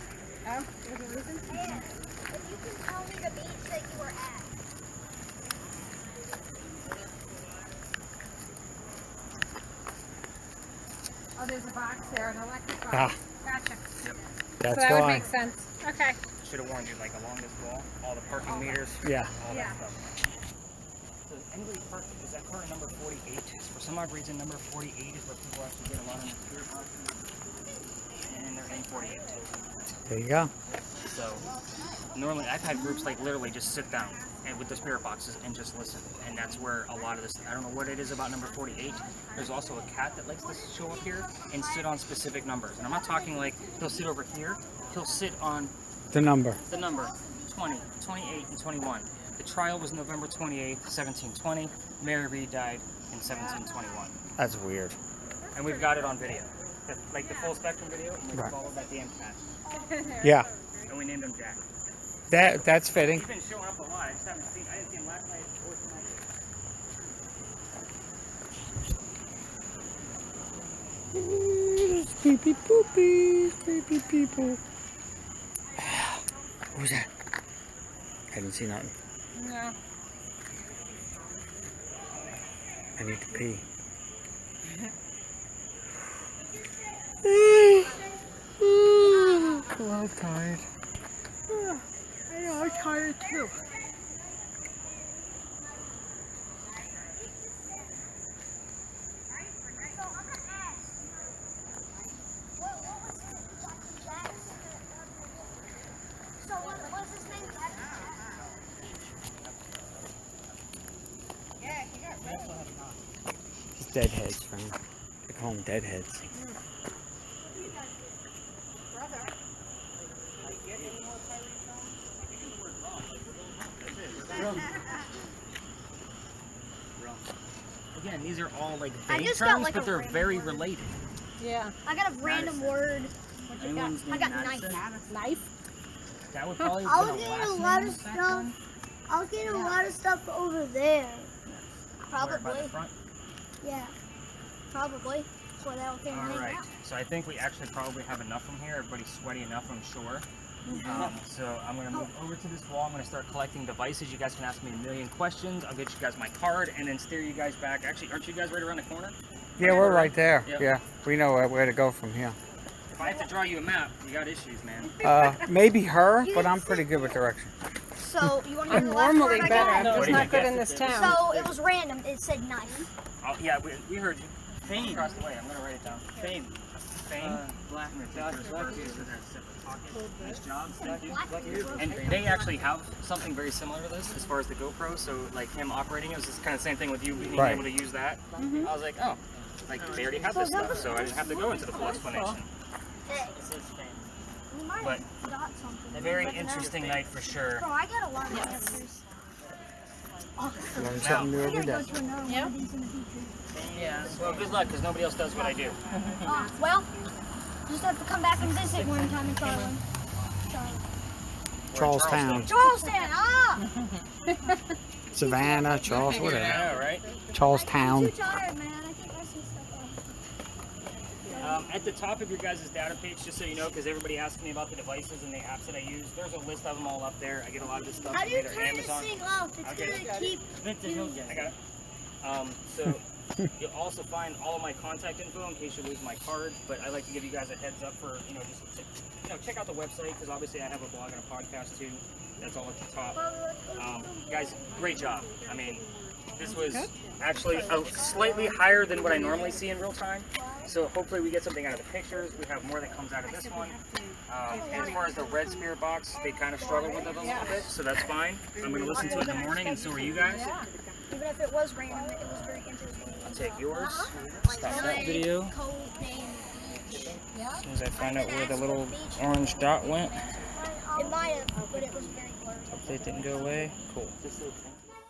Oh, there's a reason? If you can tell me the beach that you were at. Oh, there's a box there, an electric box. Ah. Gotcha. That's so that would why. make sense. Okay. Should have warned you, like along this wall, all the parking meters, Yeah. all Yeah. that stuff. So anybody park, is that car number 48? For some odd reason, number 48 is where people actually get a lot of their spirit boxes. And they're in 48 too. There you go. So normally I've had groups like literally just sit down and with the spirit boxes and just listen. And that's where a lot of this, I don't know what it is about number 48. There's also a cat that likes to show up here and sit on specific numbers. And I'm not talking like he'll sit over here. He'll sit on The number. the number 20, 28, and 21. The trial was November 28th, 1720. Mary Read died in 1721. That's weird. And we've got it on video. Like the full spectrum video, and we Right. followed that damn cat. Yeah. And we named him Jack. That's fitting. He's been showing up a lot. I just haven't seen, I didn't see him last night or tonight. Creepy poopies, creepy people. What was that? I didn't see nothing. No. I need to pee. Oh, I'm tired. I know, I'm tired too. So what's his name? It's deadheads, friend. They call them deadheads. Again, these are all like I vague just got, terms, like, but a they're random very word. related. Yeah. I got a random word. What you got? Anyone's I got named knife. Madison? Knife? That would probably I be was the getting last a lot name of back stuff. then. I was getting a lot of stuff over there. Where, by the Probably. front? Yeah. Probably. That's why they all came All in. right. So I think we actually probably have enough from here. Everybody's sweaty enough, I'm sure. So I'm going to move over to this wall. I'm going to start collecting devices. You guys can ask me a million questions. I'll get you guys my card and then steer you guys back. Actually, aren't you guys right around the corner? Yeah, we're right there. Yep. Yeah, we know where to go from here. If I have to draw you a map, you got issues, man. Maybe her, but I'm pretty good with direction. So you want to hear I'm the last normally word I better. got? I'm What just do you not good guess in it this is? town. So it was random. It said knife. Oh, yeah, we heard you. Fame. Across the way. I'm going to write it down. Fame. Fame. Black. I'm Josh, gonna take black yours dude. for that separate pocket. Nice job. Thank you. Black dude. And they actually have something very similar to this as far as the GoPro. So like him operating it was just kind of the same thing with you being Right. able to use that. I was like, oh, like they already have this stuff, so I didn't have to go into the full explanation. Hey, This is fame. we might But have got something. a very interesting night for sure. Bro, I got a lot of answers. Learn something new I every gotta day. go to another one of these in the future. Yeah. Well, good luck, because nobody else does what I do. Well, just have to come back and visit one time in Charlotte. Charlestown, Charleston, ah! Savannah, Charles, whatever. Yeah, right. I'm Charlestown. too tired, man. I keep messing stuff up. At the top of your guys' data page, just so you know, because everybody asks me about the devices and the apps that I use, there's a list of them all up there. I get a lot of this stuff How from do you either turn this Amazon. thing off? It's Okay. gonna keep. I got it. So You'll also find all of my contact info in case you lose my card. But I like to give you guys a heads up for check out the website because obviously I have a blog and a podcast too. That's all at the top. Guys, great job. I mean, this was actually slightly higher than what I normally see in real time. So hopefully we get something out of the pictures. We have more that comes out of this one. And as far as the red spirit box, they kind of struggled with it a little bit, so that's fine. I'm going to listen to it in the morning, and so are you guys. Even if it was random, it was very interesting. I'll take yours. Stop that video. As soon as I find out where the little orange dot went. It might have, but it was very blurry. Hopefully it didn't go away. Cool.